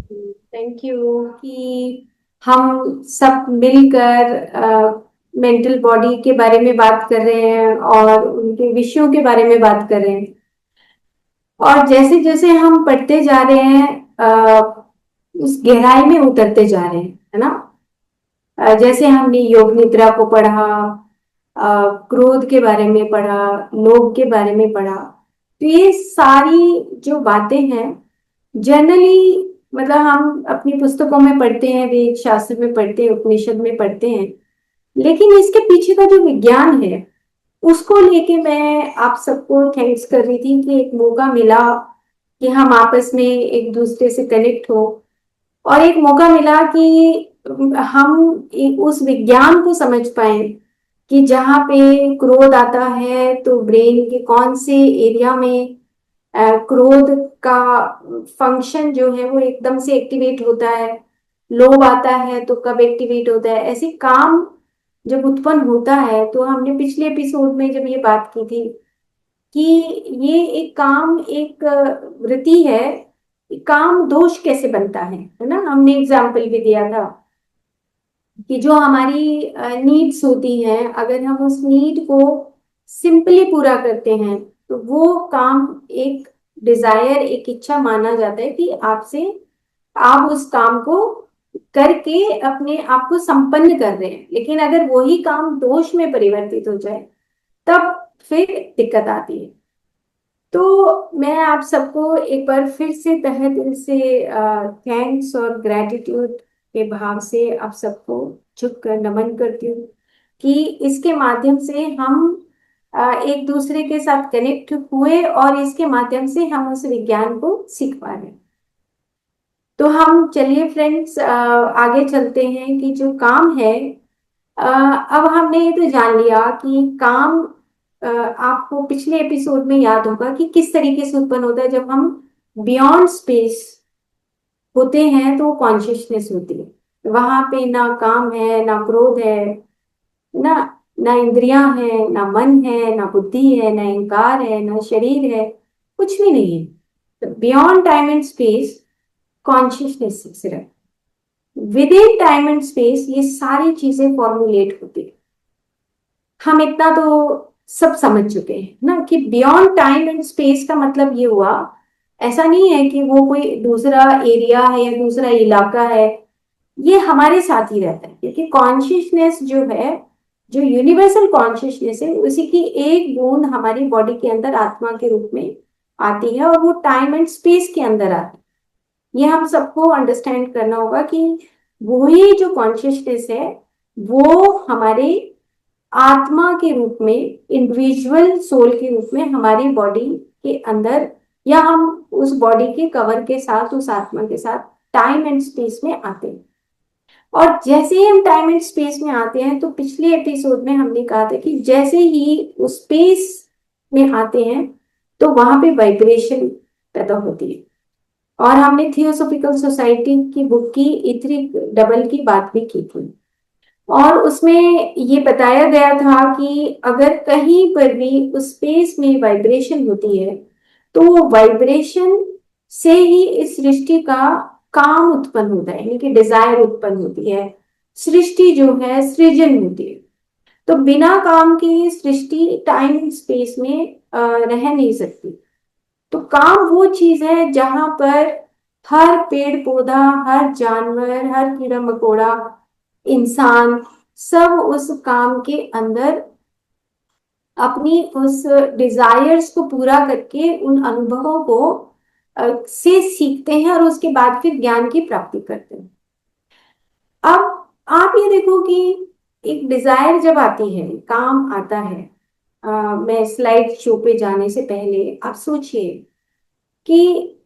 Thank you कि हम सब मिलकर मेंटल बॉडी के बारे में बात कर रहे हैं और उनके विषयों के बारे में बात कर रहे हैं। और जैसे जैसे हम पढ़ते जा रहे हैं उस गहराई में उतरते जा रहे हैं, है ना। जैसे हमने योग निद्रा को पढ़ा, क्रोध के बारे में पढ़ा, लोभ के बारे में पढ़ा। तो ये सारी जो बातें हैं जनरली, मतलब हम अपनी पुस्तकों में पढ़ते हैं, वेद शास्त्र में पढ़ते हैं, उपनिषद में पढ़ते हैं। लेकिन इसके पीछे का जो विज्ञान है उसको लेके मैं आप सबको थैंक्स कर रही थी कि एक मौका मिला कि हम आपस में एक दूसरे से कनेक्ट हो, और एक मौका मिला कि हम उस विज्ञान को समझ पाए कि जहाँ पे क्रोध आता है तो ब्रेन के कौन से एरिया में क्रोध का फंक्शन जो है वो एकदम से एक्टिवेट होता है, लोभ आता है तो कब एक्टिवेट होता है, ऐसे काम जब उत्पन्न होता है। तो हमने पिछले एपिसोड में जब ये बात की थी कि ये एक काम, एक वृत्ति है, काम दोष कैसे बनता है ना। हमने एग्जाम्पल भी दिया था कि जो हमारी नीड्स होती हैं, अगर हम उस नीड को सिंपली पूरा करते हैं तो वो काम एक डिजायर, एक इच्छा माना जाता है कि आपसे, आप उस काम को करके अपने आप को संपन्न कर रहे हैं। लेकिन अगर वही काम दोष में परिवर्तित हो जाए तब फिर दिक्कत आती है। तो मैं आप सबको एक बार फिर से तहे दिल से थैंक्स और ग्रेटिट्यूड के भाव से आप सबको झुककर नमन करती हूँ कि इसके माध्यम से हम एक दूसरे के साथ कनेक्ट हुए और इसके माध्यम से हम उस विज्ञान को सीख पा रहे हैं। तो हम चलिए फ्रेंड्स आगे चलते हैं कि जो काम है, अब हमने ये तो जान लिया कि काम आपको पिछले एपिसोड में याद होगा कि किस तरीके से उत्पन्न होता है। जब हम बियॉन्ड स्पेस होते हैं तो कॉन्शियसनेस होती है, वहां पे ना काम है, ना क्रोध है, ना ना इंद्रियां हैं, ना मन है, ना बुद्धि है, ना अहंकार है, ना शरीर है, कुछ भी नहीं है। Beyond time and space consciousness सिर्फ, within time and space ये सारी चीजें फॉर्मुलेट होती है। हम इतना तो सब समझ चुके हैं ना कि बियॉन्ड टाइम एंड स्पेस का मतलब ये हुआ, ऐसा नहीं है कि वो कोई दूसरा एरिया है या दूसरा इलाका है, ये हमारे साथ ही रहता है। क्योंकि कॉन्शियसनेस जो है, जो यूनिवर्सल कॉन्शियसनेस है, उसी की एक बूंद हमारी बॉडी के अंदर आत्मा के रूप में आती है और वो टाइम एंड स्पेस के अंदर आती है। ये हम सबको अंडरस्टैंड करना होगा कि वही जो कॉन्शियसनेस है वो हमारे आत्मा के रूप में, इंडिविजुअल सोल के रूप में हमारी बॉडी के अंदर, या हम उस बॉडी के कवर के साथ, उस आत्मा के साथ टाइम एंड स्पेस में आते हैं। और जैसे ही हम टाइम एंड स्पेस में आते हैं तो पिछले एपिसोड में हमने कहा था कि जैसे ही उस स्पेस में आते हैं तो वहां पे वाइब्रेशन पैदा होती है। और हमने थियोसॉफिकल सोसाइटी की बुक की इथरिक डबल की बात भी की थी, और उसमें ये बताया गया था कि अगर कहीं पर भी उस स्पेस में वाइब्रेशन होती है तो वो वाइब्रेशन से ही इस सृष्टि का काम उत्पन्न होता है, यानी कि डिजायर उत्पन्न होती है, सृष्टि जो है सृजन होती है। तो बिना काम के ये सृष्टि टाइम स्पेस में रह नहीं सकती। तो काम वो चीज है जहां पर हर पेड़ पौधा, हर जानवर, हर कीड़ा मकोड़ा, इंसान, सब उस काम के अंदर अपनी उस डिजायर्स को पूरा करके उन अनुभवों को से सीखते हैं और उसके बाद फिर ज्ञान की प्राप्ति करते हैं। अब आप ये देखो कि एक डिजायर जब आती है, काम आता है, मैं स्लाइड शो पे जाने से पहले आप सोचिए कि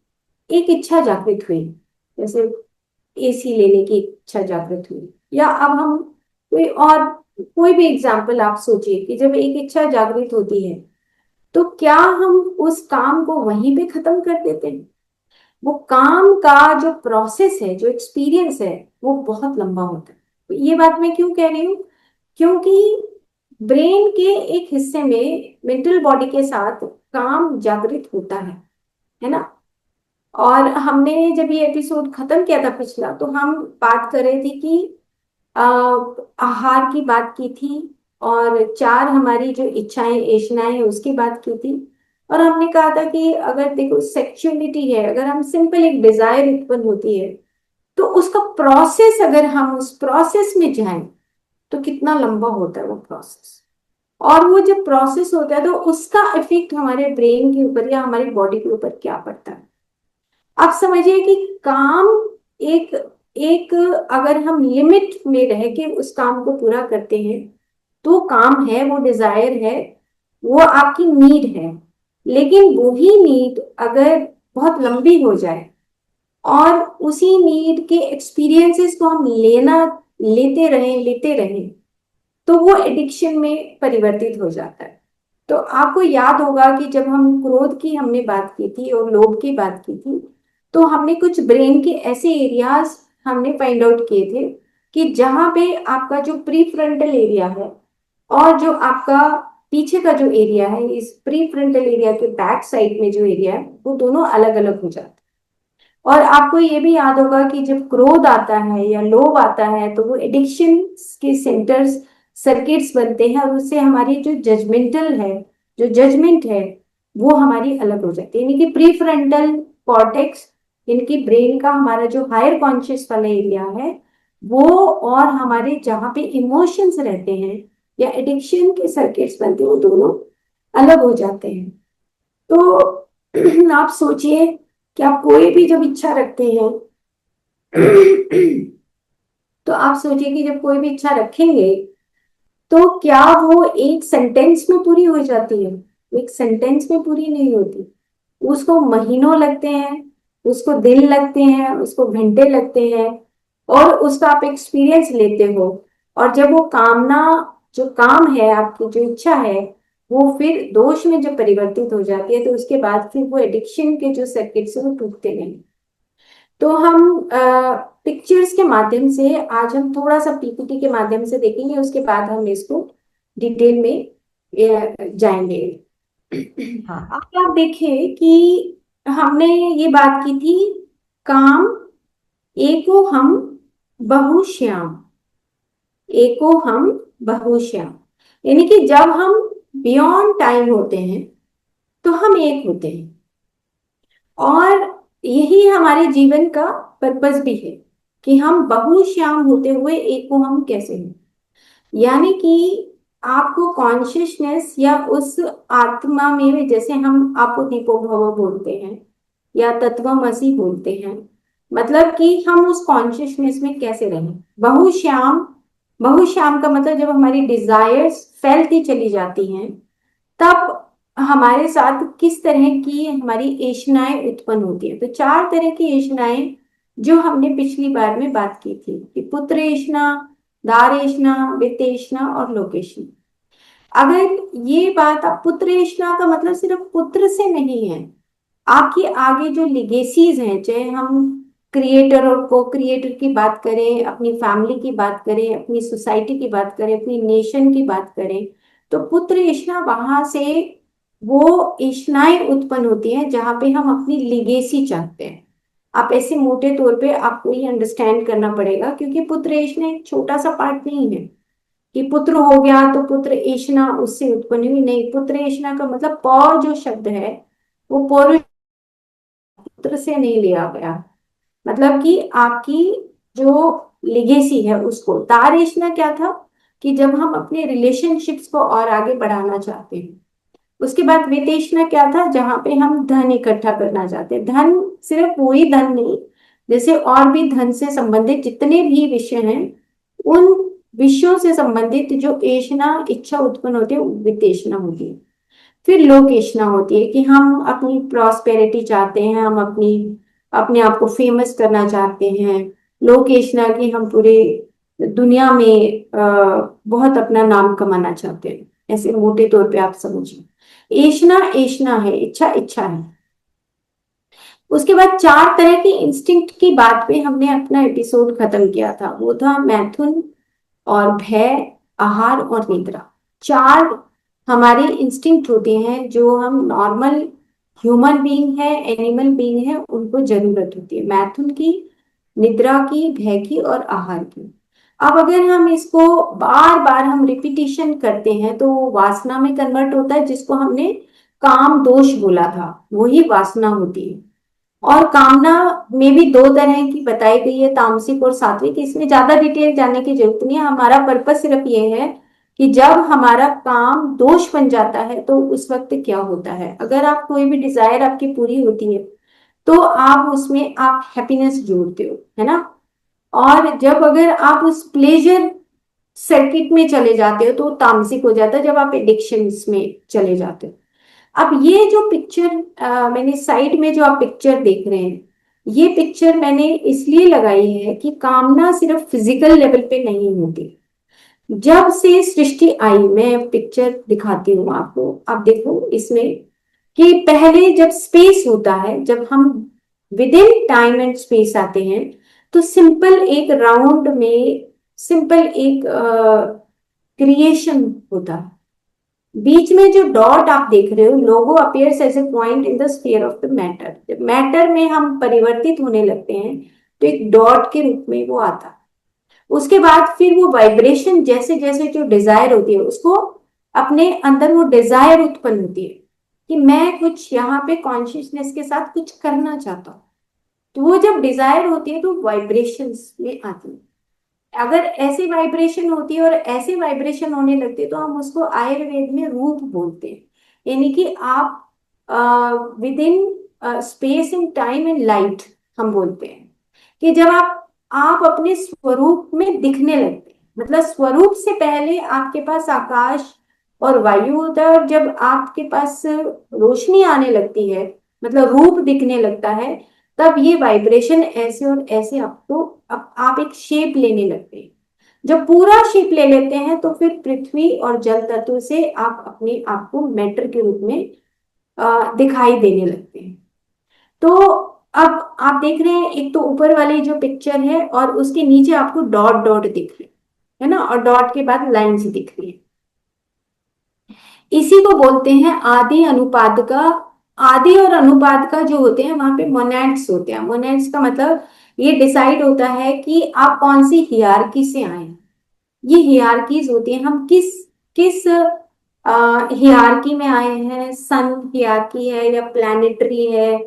एक इच्छा जागृत हुई, जैसे एसी लेने की इच्छा जागृत हुई, या अब हम कोई और, कोई भी एग्जाम्पल आप सोचिए कि जब एक इच्छा जागृत होती है तो क्या हम उस काम को वहीं पे खत्म कर देते हैं? वो काम का जो प्रोसेस है, जो एक्सपीरियंस है, वो बहुत लंबा होता है। ये बात मैं क्यों कह रही हूँ? क्योंकि ब्रेन के एक हिस्से में मेंटल बॉडी के साथ काम जागृत होता है ना। और हमने जब ये एपिसोड खत्म किया था पिछला, तो हम बात कर रहे थे कि अ, आहार की बात की थी, और चार हमारी जो इच्छाएं ऐशनाएं हैं उसकी बात की थी। और हमने कहा था कि अगर देखो सेक्सुअलिटी है, अगर हम सिंपल एक डिजायर उत्पन्न होती है, तो उसका प्रोसेस, अगर हम उस प्रोसेस में जाएं तो कितना लंबा होता है वो प्रोसेस। और वो जब प्रोसेस होता है तो उसका इफेक्ट हमारे ब्रेन के ऊपर या हमारी बॉडी के ऊपर क्या पड़ता है। आप समझिए कि काम एक एक अगर हम लिमिट में रह के उस काम को पूरा करते हैं तो काम है, वो डिजायर है, वो आपकी नीड है। लेकिन वही नीड अगर बहुत लंबी हो जाए और उसी नीड के एक्सपीरियंसेस को हम लेते रहें, तो वो एडिक्शन में परिवर्तित हो जाता है। तो आपको याद होगा कि जब हम क्रोध की हमने बात की थी और लोभ की बात की थी, तो हमने कुछ ब्रेन के ऐसे एरियाज हमने फाइंड आउट किए थे कि जहां पे आपका जो प्री फ्रंटल एरिया है और जो आपका पीछे का जो एरिया है, इस प्री फ्रंटल एरिया के बैक साइड में जो एरिया है, वो दोनों अलग अलग हो जाते हैं। और आपको ये भी याद होगा कि जब क्रोध आता है या लोभ आता है तो वो एडिक्शन के सेंटर्स, सर्किट्स बनते हैं, और उससे हमारी जो जजमेंटल है, जो जजमेंट है, वो हमारी अलग हो जाती है। यानी कि प्री फ्रंटल कॉर्टेक्स, इनकी ब्रेन का हमारा जो हायर कॉन्शियस वाला एरिया है, वो और हमारे जहाँ पे इमोशंस रहते हैं या एडिक्शन के सर्किट्स बनते हैं, वो दोनों अलग हो जाते हैं। तो आप सोचिए कि आप कोई भी जब इच्छा रखते हैं तो आप सोचिए कि जब कोई भी इच्छा रखेंगे तो क्या वो एक सेंटेंस में पूरी हो जाती है? एक सेंटेंस में पूरी नहीं होती। उसको महीनों लगते हैं, उसको दिन लगते हैं, उसको घंटे लगते हैं, और उसका आप एक्सपीरियंस लेते हो। और जब वो कामना, जो काम है, आपकी जो इच्छा है, वो फिर दोष में जब परिवर्तित हो जाती है, तो उसके बाद फिर वो एडिक्शन के जो सर्किट्स है वो टूटते नहीं। तो हम पिक्चर्स के माध्यम से, आज हम थोड़ा सा पीपीटी के माध्यम से देखेंगे, उसके बाद हम इसको डिटेल में जाएंगे। हाँ। आप देखिए कि हमने ये बात की थी, काम एको हम बहुश्याम, एको हम बहुश्याम। यानी कि जब हम बियॉन्ड टाइम होते हैं तो हम एक होते हैं। और यही हमारे जीवन का पर्पस भी है कि हम बहुश्याम होते हुए एक को हम कैसे हैं। यानी कि आपको कॉन्शियसनेस या उस आत्मा में, जैसे हम आपको दीपो भव बोलते हैं या तत्वमसि बोलते हैं, मतलब कि हम उस कॉन्शियसनेस में कैसे रहें। बहुश्याम, बहुश्याम का मतलब जब हमारी डिजायर्स फैलती चली जाती हैं, तब हमारे साथ किस तरह की हमारी ऐशनाएं उत्पन्न होती है। तो चार तरह की ऐशनाएं जो हमने पिछली बार में बात की थी कि पुत्र ऐशना, दार ऐशना, वित्त ऐशना और लोकेशना। अगर ये बात, आप पुत्र ऐशना का मतलब सिर्फ पुत्र से नहीं है, आपकी आगे जो लिगेसीज हैं, चाहे हम क्रिएटर और को क्रिएटर की बात करें, अपनी फैमिली की बात करें, अपनी सोसाइटी की बात करें, अपनी नेशन की बात करें, तो पुत्र इच्छा वहां से वो इच्छाएं उत्पन्न होती हैं जहां पे हम अपनी लिगेसी चाहते हैं। आप ऐसे मोटे तौर पे आपको ये अंडरस्टैंड करना पड़ेगा, क्योंकि पुत्र इच्छा एक छोटा सा पार्ट नहीं है कि पुत्र हो गया तो पुत्र इच्छा उससे उत्पन्न हुई, नहीं। पुत्र इच्छा का मतलब पौ जो शब्द है, वो पौरुष पुत्र से नहीं लिया गया। मतलब कि आपकी जो लिगेसी है उसको। तारेशना क्या था कि जब हम अपने रिलेशनशिप्स को और आगे बढ़ाना चाहते हैं। उसके बाद वितेशना क्या था, जहां पे हम धन इकट्ठा करना चाहते हैं। धन सिर्फ वही धन नहीं, जैसे और भी धन से संबंधित जितने भी विषय हैं, उन विषयों से संबंधित जो एशना इच्छा उत्पन्न होती है, वितेशना होती है। फिर लोकेशना होती है कि हम अपनी प्रॉस्पेरिटी चाहते हैं, हम अपनी अपने आप को फेमस करना चाहते हैं। लोकेशना की हम पूरे दुनिया में बहुत अपना नाम कमाना चाहते हैं। ऐसे मोटे तौर पे आप समझिए। ऐशना ऐशना है, इच्छा इच्छा है। उसके बाद चार तरह की इंस्टिंक्ट की बात पे हमने अपना एपिसोड खत्म किया था। वो था मैथुन और भय, आहार और निद्रा। चार हमारे इंस्टिंक्ट होते हैं जो हम नॉर्मल ह्यूमन बीइंग है, एनिमल बीइंग है, उनको जरूरत होती है मैथुन की, निद्रा की, भय की और आहार की। अब अगर हम इसको बार बार हम रिपीटिशन करते हैं तो वो वासना में कन्वर्ट होता है, जिसको हमने काम दोष बोला था, वही वासना होती है। और कामना में भी दो तरह की बताई गई है, तामसिक और सात्विक। इसमें ज्यादा डिटेल जानने की जरूरत नहीं है, हमारा पर्पस सिर्फ ये है कि जब हमारा काम दोष बन जाता है तो उस वक्त क्या होता है। अगर आप कोई भी डिजायर आपकी पूरी होती है तो आप उसमें आप हैप्पीनेस जोड़ते हो, है ना। और जब अगर आप उस प्लेजर सर्किट में चले जाते हो तो तामसिक हो जाता है, जब आप एडिक्शंस में चले जाते हो। अब ये जो पिक्चर मैंने साइड में जो आप पिक्चर देख रहे हैं, ये पिक्चर मैंने इसलिए लगाई है कि कामना सिर्फ फिजिकल लेवल पे नहीं होती। जब से सृष्टि आई, मैं पिक्चर दिखाती हूँ आपको, आप देखो इसमें कि पहले जब स्पेस होता है, जब हम with in time and space आते हैं, तो सिंपल एक राउंड में सिंपल एक क्रिएशन होता है। बीच में जो डॉट आप देख रहे हो, logo appears as a point in the sphere of the matter. जब मैटर में हम परिवर्तित होने लगते हैं तो एक डॉट के रूप में वो आता है। उसके बाद फिर वो वाइब्रेशन, जैसे जैसे जो डिजायर होती है उसको अपने अंदर वो डिजायर उत्पन्न होती है कि मैं कुछ यहाँ पे कॉन्शियसनेस के साथ कुछ करना चाहता हूँ। तो वो जब डिजायर होती है तो वाइब्रेशंस में आती है। अगर ऐसी वाइब्रेशन होती है और ऐसे वाइब्रेशन होने लगते हैं तो हम उसको आयुर्वेद में रूप बोलते हैं। यानी कि आप with in space and time and light, हम बोलते हैं कि जब आप अपने स्वरूप में दिखने लगते हैं, मतलब स्वरूप से पहले आपके पास आकाश और वायु होता है, और जब आपके पास रोशनी आने लगती है, मतलब रूप दिखने लगता है, तब ये वाइब्रेशन ऐसे और ऐसे आपको आप एक शेप लेने लगते हैं। जब पूरा शेप ले लेते हैं तो फिर पृथ्वी और जल तत्व से आप अपने आप को मैटर के रूप में दिखाई देने लगते हैं। तो अब आप देख रहे हैं, एक तो ऊपर वाली जो पिक्चर है और उसके नीचे आपको डॉट डॉट दिख रहे हैं, है ना, और डॉट के बाद लाइंस दिख रही है। इसी को बोलते हैं आदि अनुपात का। आदि और अनुपात का जो होते हैं वहां पे मोनेड्स होते हैं। मोनेड्स का मतलब ये डिसाइड होता है कि आप कौन सी हियरार्की से आए हैं। ये हियरार्कीज होती हैं, हम किस किस हियरार्की में आए हैं। सन हियरार्की है या प्लैनेटरी है,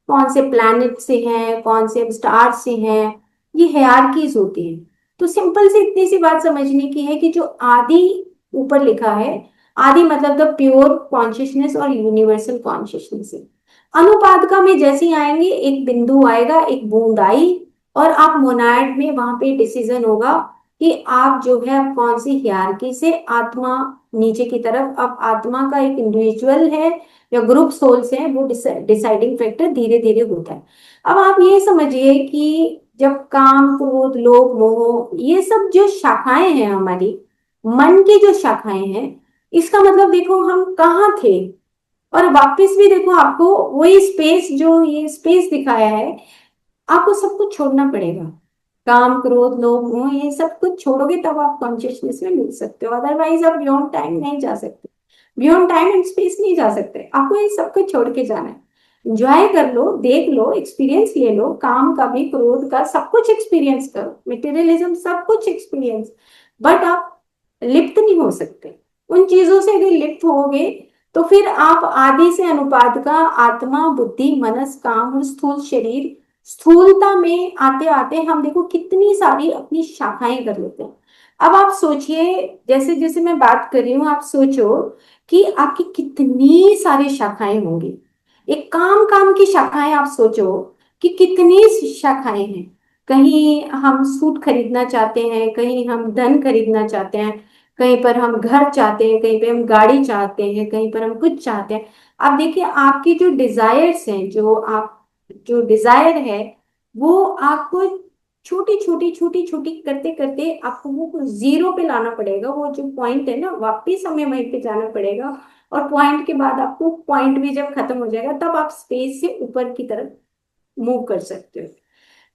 कौन से प्लैनेट से हैं, कौन से स्टार से हैं, ये हियरार्कीज होती हैं। तो सिंपल से इतनी सी बात समझने की है कि जो आदि ऊपर लिखा है, आदि मतलब द प्योर कॉन्शियसनेस और यूनिवर्सल कॉन्शियसनेस है। अनुपादका में जैसे ही आएंगे, एक बिंदु आएगा, एक बूंद आई, और आप मोनाड में वहां पे डिसीजन होगा कि आप जो है आप कौन सी हियरार्की से आत्मा नीचे की तरफ। अब आत्मा का एक इंडिविजुअल है या ग्रुप सोल्स है, वो डिसाइडिंग फैक्टर धीरे धीरे होता है। अब आप ये समझिए कि जब काम, क्रोध, लोभ, मोह, ये सब जो शाखाएं हैं हमारी मन की जो शाखाएं हैं, इसका मतलब देखो हम कहाँ थे। और वापस भी देखो, आपको वही स्पेस, जो ये स्पेस दिखाया है, आपको सब कुछ छोड़ना पड़ेगा। काम, क्रोध, लोभ, मोह, ये सब कुछ छोड़ोगे तब आप कॉन्शियसनेस में मिल सकते हो, अदरवाइज आप बियॉन्ड टाइम नहीं जा सकते। बियॉन्ड टाइम एंड स्पेस नहीं जा सकते, आपको ये सब कुछ छोड़ के जाना है। एंजॉय कर लो, देख लो, एक्सपीरियंस ले लो, काम का भी, क्रोध का, सब कुछ एक्सपीरियंस करो, मटेरियलिज्म सब कुछ एक्सपीरियंस। बट आप लिप्त नहीं हो सकते उन चीजों से। अगर लिप्त होगे तो फिर आप आदि से अनुपात का आत्मा, बुद्धि, मनस, काम और स्थूल शरीर, स्थूलता में आते आते हम देखो कितनी सारी अपनी शाखाएं कर लेते हैं। अब आप सोचिए, जैसे जैसे मैं बात कर रही हूँ, आप सोचो कि आपकी कितनी सारी शाखाएं होंगी। एक काम काम की शाखाएं आप सोचो कि कितनी शाखाएं हैं। कहीं हम सूट खरीदना चाहते हैं, कहीं हम धन खरीदना चाहते हैं, कहीं पर हम घर चाहते हैं, कहीं पे हम गाड़ी चाहते हैं, कहीं पर हम कुछ चाहते हैं। आप देखिए, आपकी जो डिजायर्स हैं, जो आप जो डिजायर है, वो आपको छोटी छोटी छोटी छोटी करते करते आपको वो जीरो पे लाना पड़ेगा। वो जो पॉइंट है ना, वापिस हमें वहीं पे जाना पड़ेगा। और पॉइंट के बाद आपको, पॉइंट भी जब खत्म हो जाएगा तब आप स्पेस से ऊपर की तरफ मूव कर सकते हो।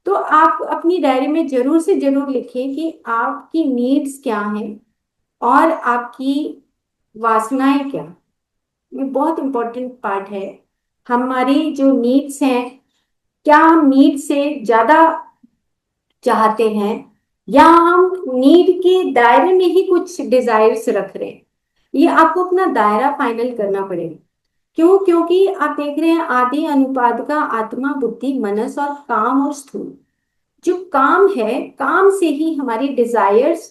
तो आप अपनी डायरी में जरूर से जरूर लिखिए कि आपकी नीड्स क्या हैं और आपकी वासनाएं क्या। ये बहुत इंपॉर्टेंट पार्ट है। हमारी जो नीड्स हैं, क्या हम नीड से ज्यादा चाहते हैं, या हम नीड के दायरे में ही कुछ डिजायर्स रख रहे हैं। ये आपको अपना दायरा फाइनल करना पड़ेगा। क्यों? क्योंकि आप देख रहे हैं आदि अनुपात का आत्मा, बुद्धि, मनस और काम और स्थूल। जो काम है, काम से ही हमारी डिजायर्स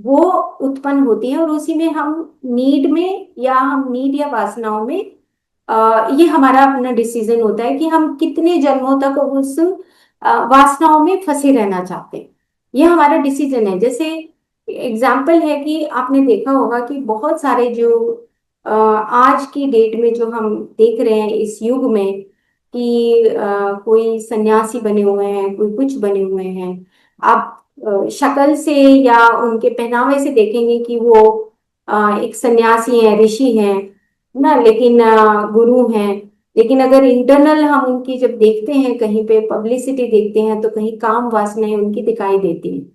वो उत्पन्न होती हैं, और उसी में हम नीड में, या हम नीड या वासनाओं में, ये हमारा अपना डिसीजन होता है कि हम कितने जन्मों तक उस वासनाओं में फंसे रहना चाहते हैं। ये हमारा डिसीजन है। जैसे एग्जाम्पल है कि आपने देखा होगा कि बहुत सारे जो आज की डेट में जो हम देख रहे हैं इस युग में, कि कोई सन्यासी बने हुए हैं, कोई कुछ बने हुए हैं। आप शक्ल से या उनके पहनावे से देखेंगे कि वो एक सन्यासी हैं, ऋषि हैं ना, लेकिन गुरु हैं। लेकिन अगर इंटरनल हम उनकी जब देखते हैं, कहीं पे पब्लिसिटी देखते हैं, तो कहीं काम वासनाएं उनकी दिखाई देती हैं।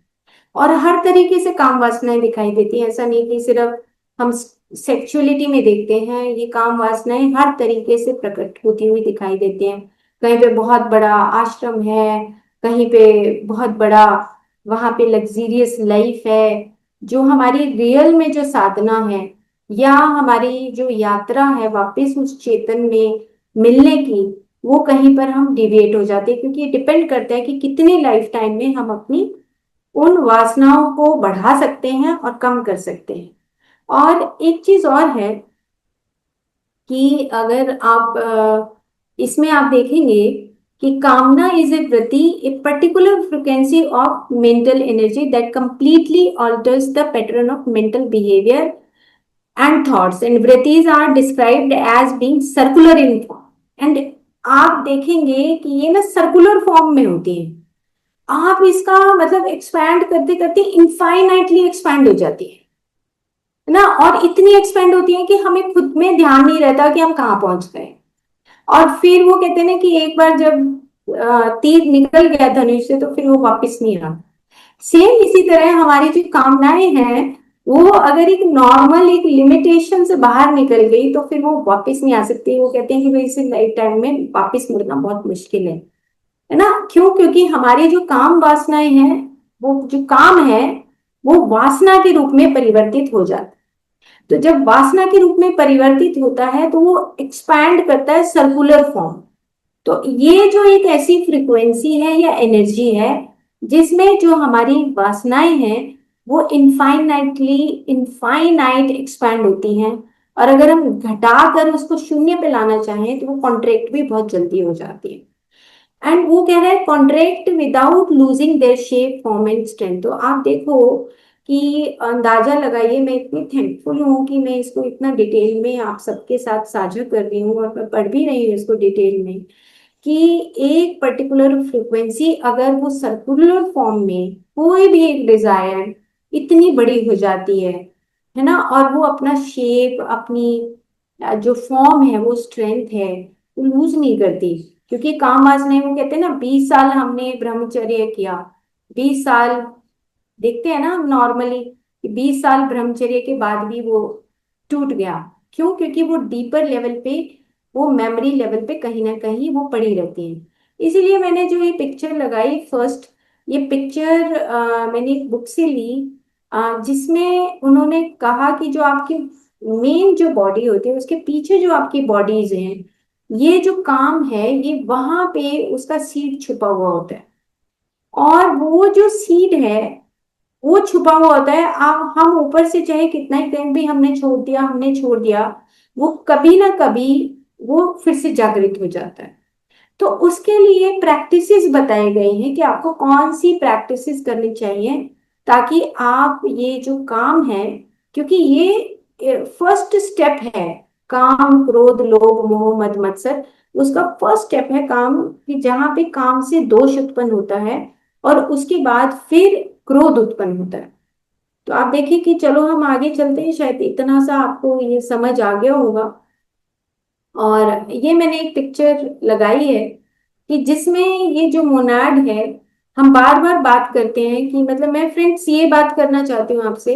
और हर तरीके से काम वासनाएं दिखाई देती हैं। ऐसा नहीं कि सिर्फ हम सेक्सुअलिटी में देखते हैं, ये काम वासनाएं हर तरीके से प्रकट होती हुई दिखाई देती हैं। कहीं पे बहुत बड़ा आश्रम है, कहीं पे बहुत बड़ा, वहां पे लग्जीरियस लाइफ है। जो हमारी रियल में जो साधना है, या हमारी जो यात्रा है वापस उस चेतन में मिलने की, वो कहीं पर हम डिविएट हो जाते हैं। क्योंकि डिपेंड करता है कि कितनी लाइफ टाइम में हम अपनी उन वासनाओं को बढ़ा सकते हैं और कम कर सकते हैं। और एक चीज और है कि अगर आप इसमें आप देखेंगे कि कामना इज ए वृत्ति, a particular frequency of mental energy that completely alters the pattern of mental behaviour and thoughts, and वृत्तिज are described as being circular in form. And आप देखेंगे कि ये ना सर्कुलर फॉर्म में होती है। आप इसका मतलब एक्सपैंड करते करते इनफाइनाइटली एक्सपैंड हो जाती है ना, और इतनी एक्सपैंड होती है कि हमें खुद में ध्यान नहीं रहता कि हम कहाँ पहुंच गए। और फिर वो कहते हैं ना कि एक बार जब तीर निकल गया धनुष से, तो फिर वो वापस नहीं आता। सेम इसी तरह हमारी जो कामनाएं हैं, वो अगर एक नॉर्मल एक लिमिटेशन से बाहर निकल गई, तो फिर वो वापस नहीं आ सकती। वो कहते हैं कि भाई इसे लाइफ टाइम में वापस मुड़ना बहुत मुश्किल है ना। क्यों? क्योंकि हमारी जो काम वासनाएं हैं, वो जो काम है, वो वासना के रूप में परिवर्तित हो जाता है। तो जब वासना के रूप में परिवर्तित होता है, तो वो एक्सपैंड करता है सर्कुलर फॉर्म। तो ये जो एक ऐसी फ्रीक्वेंसी है या एनर्जी है, जिसमें जो हमारी वासनाएं हैं वो इनफाइनाइट एक्सपैंड होती हैं। और अगर हम घटाकर उसको शून्य पे लाना चाहें, तो वो कॉन्ट्रैक्ट भी बहुत जल्दी हो जाती है। एंड वो कह रहा है contract without losing their shape, form and strength. तो आप देखो कि अंदाजा लगाइए, मैं इतनी थैंकफुल हूँ कि मैं इसको इतना डिटेल में आप सबके साथ साझा कर रही हूँ, और मैं पढ़ भी रही हूँ इसको डिटेल में, कि एक पर्टिकुलर फ्रिक्वेंसी अगर वो सर्कुलर फॉर्म में कोई भी एक डिजायर इतनी बड़ी हो जाती है ना, और वो अपना शेप, अपनी जो फॉर्म है, वो स्ट्रेंथ है, वो लूज नहीं करती। क्योंकि काम वासना है, वो कहते हैं ना 20 साल हमने ब्रह्मचर्य किया, 20 साल देखते हैं ना नॉर्मली, कि 20 साल ब्रह्मचर्य के बाद भी वो टूट गया। क्यों? क्योंकि वो डीपर लेवल पे, वो मेमोरी लेवल पे कहीं ना कहीं वो पड़ी रहती है। इसीलिए मैंने जो ये पिक्चर लगाई फर्स्ट, ये पिक्चर मैंने एक बुक से ली, जिसमें उन्होंने कहा कि जो आपकी मेन जो बॉडी होती है, उसके पीछे जो आपकी बॉडीज हैं, ये जो काम है, ये वहां पे उसका सीड छुपा हुआ होता है। और वो जो सीड है, वो छुपा हुआ होता है। आप हम ऊपर से चाहे कितना ही कहें भी हमने छोड़ दिया, हमने छोड़ दिया, वो कभी ना कभी वो फिर से जागृत हो जाता है। तो उसके लिए प्रैक्टिसेस बताए गए हैं कि आपको कौन सी प्रैक्टिसेस करनी चाहिए, ताकि आप ये जो काम है, क्योंकि ये फर्स्ट स्टेप है, काम क्रोध लोभ मोह मद मत्सर, उसका फर्स्ट स्टेप है काम, कि जहां पे काम से दोष उत्पन्न होता है, और उसके बाद फिर क्रोध उत्पन्न होता है। तो आप देखिए कि चलो हम आगे चलते हैं, शायद इतना सा आपको ये समझ आ गया होगा। और ये मैंने एक पिक्चर लगाई है कि जिसमें ये जो मोनाड है, हम बार बार बात करते हैं कि मतलब मैं फ्रेंड्स ये बात करना चाहती हूँ आपसे,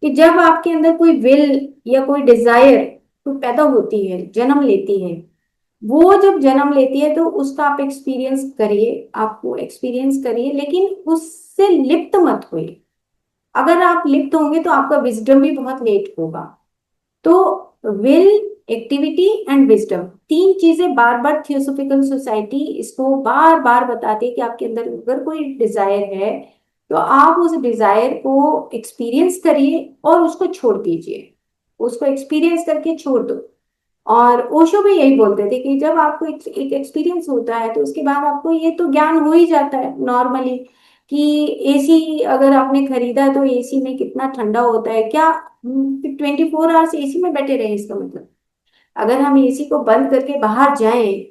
कि जब आपके अंदर कोई विल या कोई डिजायर कोई पैदा होती है, जन्म लेती है, वो जब जन्म लेती है तो उसका आप एक्सपीरियंस करिए, आपको एक्सपीरियंस करिए, लेकिन उससे लिप्त मत होइए। अगर आप लिप्त होंगे तो आपका विजडम भी बहुत लेट होगा। तो विल, एक्टिविटी एंड विजडम, तीन चीजें बार बार थियोसॉफिकल सोसाइटी इसको बार बार बताती है कि आपके अंदर अगर कोई डिजायर है तो आप उस डिजायर को एक्सपीरियंस करिए और उसको छोड़ दीजिए, उसको एक्सपीरियंस करके छोड़ दो। और ओशो भी यही बोलते थे कि जब आपको एक एक्सपीरियंस होता है तो उसके बाद आपको ये तो ज्ञान हो ही जाता है नॉर्मली, कि एसी अगर आपने खरीदा है तो एसी में कितना ठंडा होता है क्या, 24 आवर्स एसी में बैठे रहे इसका मतलब। अगर हम एसी को बंद करके बाहर जाएं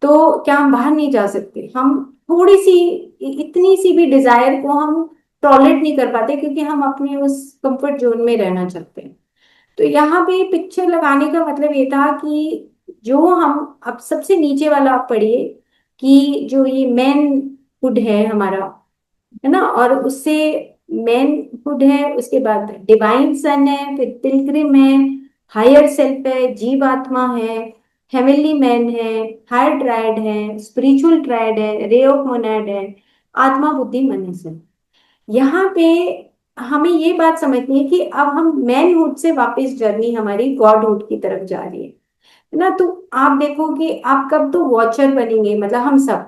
तो क्या हम बाहर नहीं जा सकते? हम थोड़ी सी, इतनी सी भी डिजायर को हम टॉलरेट नहीं कर पाते क्योंकि हम अपने उस कंफर्ट जोन में रहना चाहते हैं। तो यहाँ पे पिक्चर लगाने का मतलब ये था कि जो हम, अब सबसे नीचे वाला आप पढ़िए, कि जो ये मैन हुड है हमारा, है ना, और उससे मैन हुड है, उसके बाद डिवाइन सन है, फिर पिलग्रिम है, हायर सेल्फ है, जीवात्मा है, हेवनली मैन है, हायर ट्रायड है, स्पिरिचुअल ट्रायड है, रे ऑफ मोनाड है, आत्मा बुद्धि मन है। यहाँ पे हमें ये बात समझनी है कि अब हम मैनहुड से वापस जर्नी हमारी गॉडहुड की तरफ जा रही है ना। तो आप देखो कि आप कब तो वॉचर बनेंगे, मतलब हम सब,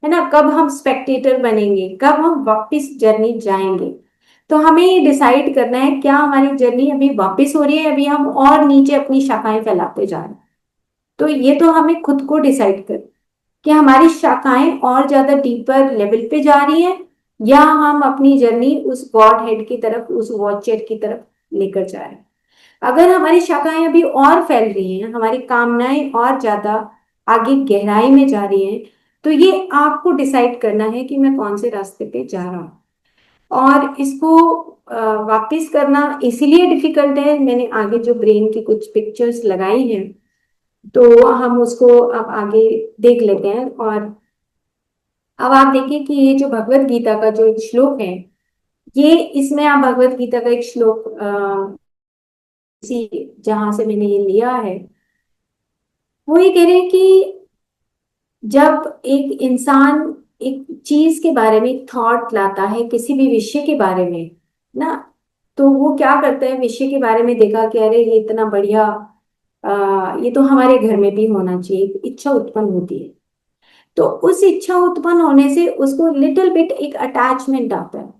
है ना, कब हम स्पेक्टेटर बनेंगे, कब हम वापस जर्नी जाएंगे। तो हमें ये डिसाइड करना है क्या हमारी जर्नी अभी वापस हो रही है, अभी हम और नीचे अपनी शाखाएं फैलाते जा रहे हैं। तो ये तो हमें खुद को डिसाइड कर कि हमारी शाखाएं और ज्यादा डीपर लेवल पे जा रही हैं, या हम अपनी जर्नी उस गॉड हेड की तरफ, उस वॉचर की तरफ लेकर जा रहे हैं। अगर हमारी शाखाएं अभी और फैल रही हैं, हमारी कामनाएं और ज्यादा आगे गहराई में जा रही हैं, तो ये आपको डिसाइड करना है कि मैं कौन से रास्ते पे जा रहा हूँ। और इसको वापिस करना इसीलिए डिफिकल्ट है, मैंने आगे जो ब्रेन की कुछ पिक्चर्स लगाई हैं, तो हम उसको अब आगे देख लेते हैं। और अब आप देखिए कि ये जो भगवत गीता का जो एक श्लोक है, ये, इसमें आप भगवत गीता का एक श्लोक इसी जहां से मैंने ये लिया है, वो ये कह रहे हैं कि जब एक इंसान एक चीज के बारे में एक थॉट लाता है, किसी भी विषय के बारे में ना, तो वो क्या करता है, विषय के बारे में देखा कि अरे ये इतना बढ़िया, ये तो हमारे घर में भी होना चाहिए, एक इच्छा उत्पन्न होती है। तो उस इच्छा उत्पन्न होने से उसको लिटिल बिट एक अटैचमेंट आता है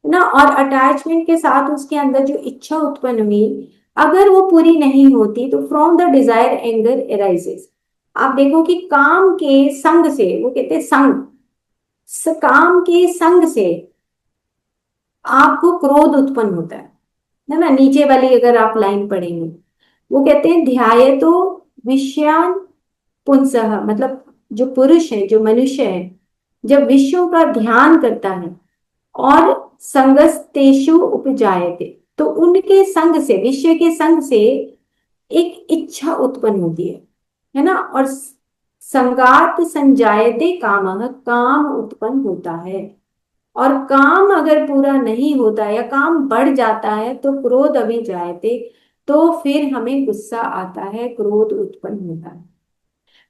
ना, और अटैचमेंट के साथ उसके अंदर जो इच्छा उत्पन्न हुई, अगर वो पूरी नहीं होती तो from the desire anger arises. आप देखो कि काम के संग से, वो कहते हैं संग, काम के संग से आपको क्रोध उत्पन्न होता है ना। नीचे वाली अगर आप लाइन पढ़ेंगे, वो कहते हैं ध्यायतो विषयान पुंसः, मतलब जो पुरुष है, जो मनुष्य है, जब विषयों का ध्यान करता है और संगस्तेषु उपजायते, तो उनके संग से, विषय के संग से एक इच्छा उत्पन्न होती है ना। और संगात संजायते कामः, काम उत्पन्न होता है। और काम अगर पूरा नहीं होता या काम बढ़ जाता है तो क्रोध अभिजायते, तो फिर हमें गुस्सा आता है, क्रोध उत्पन्न होता है।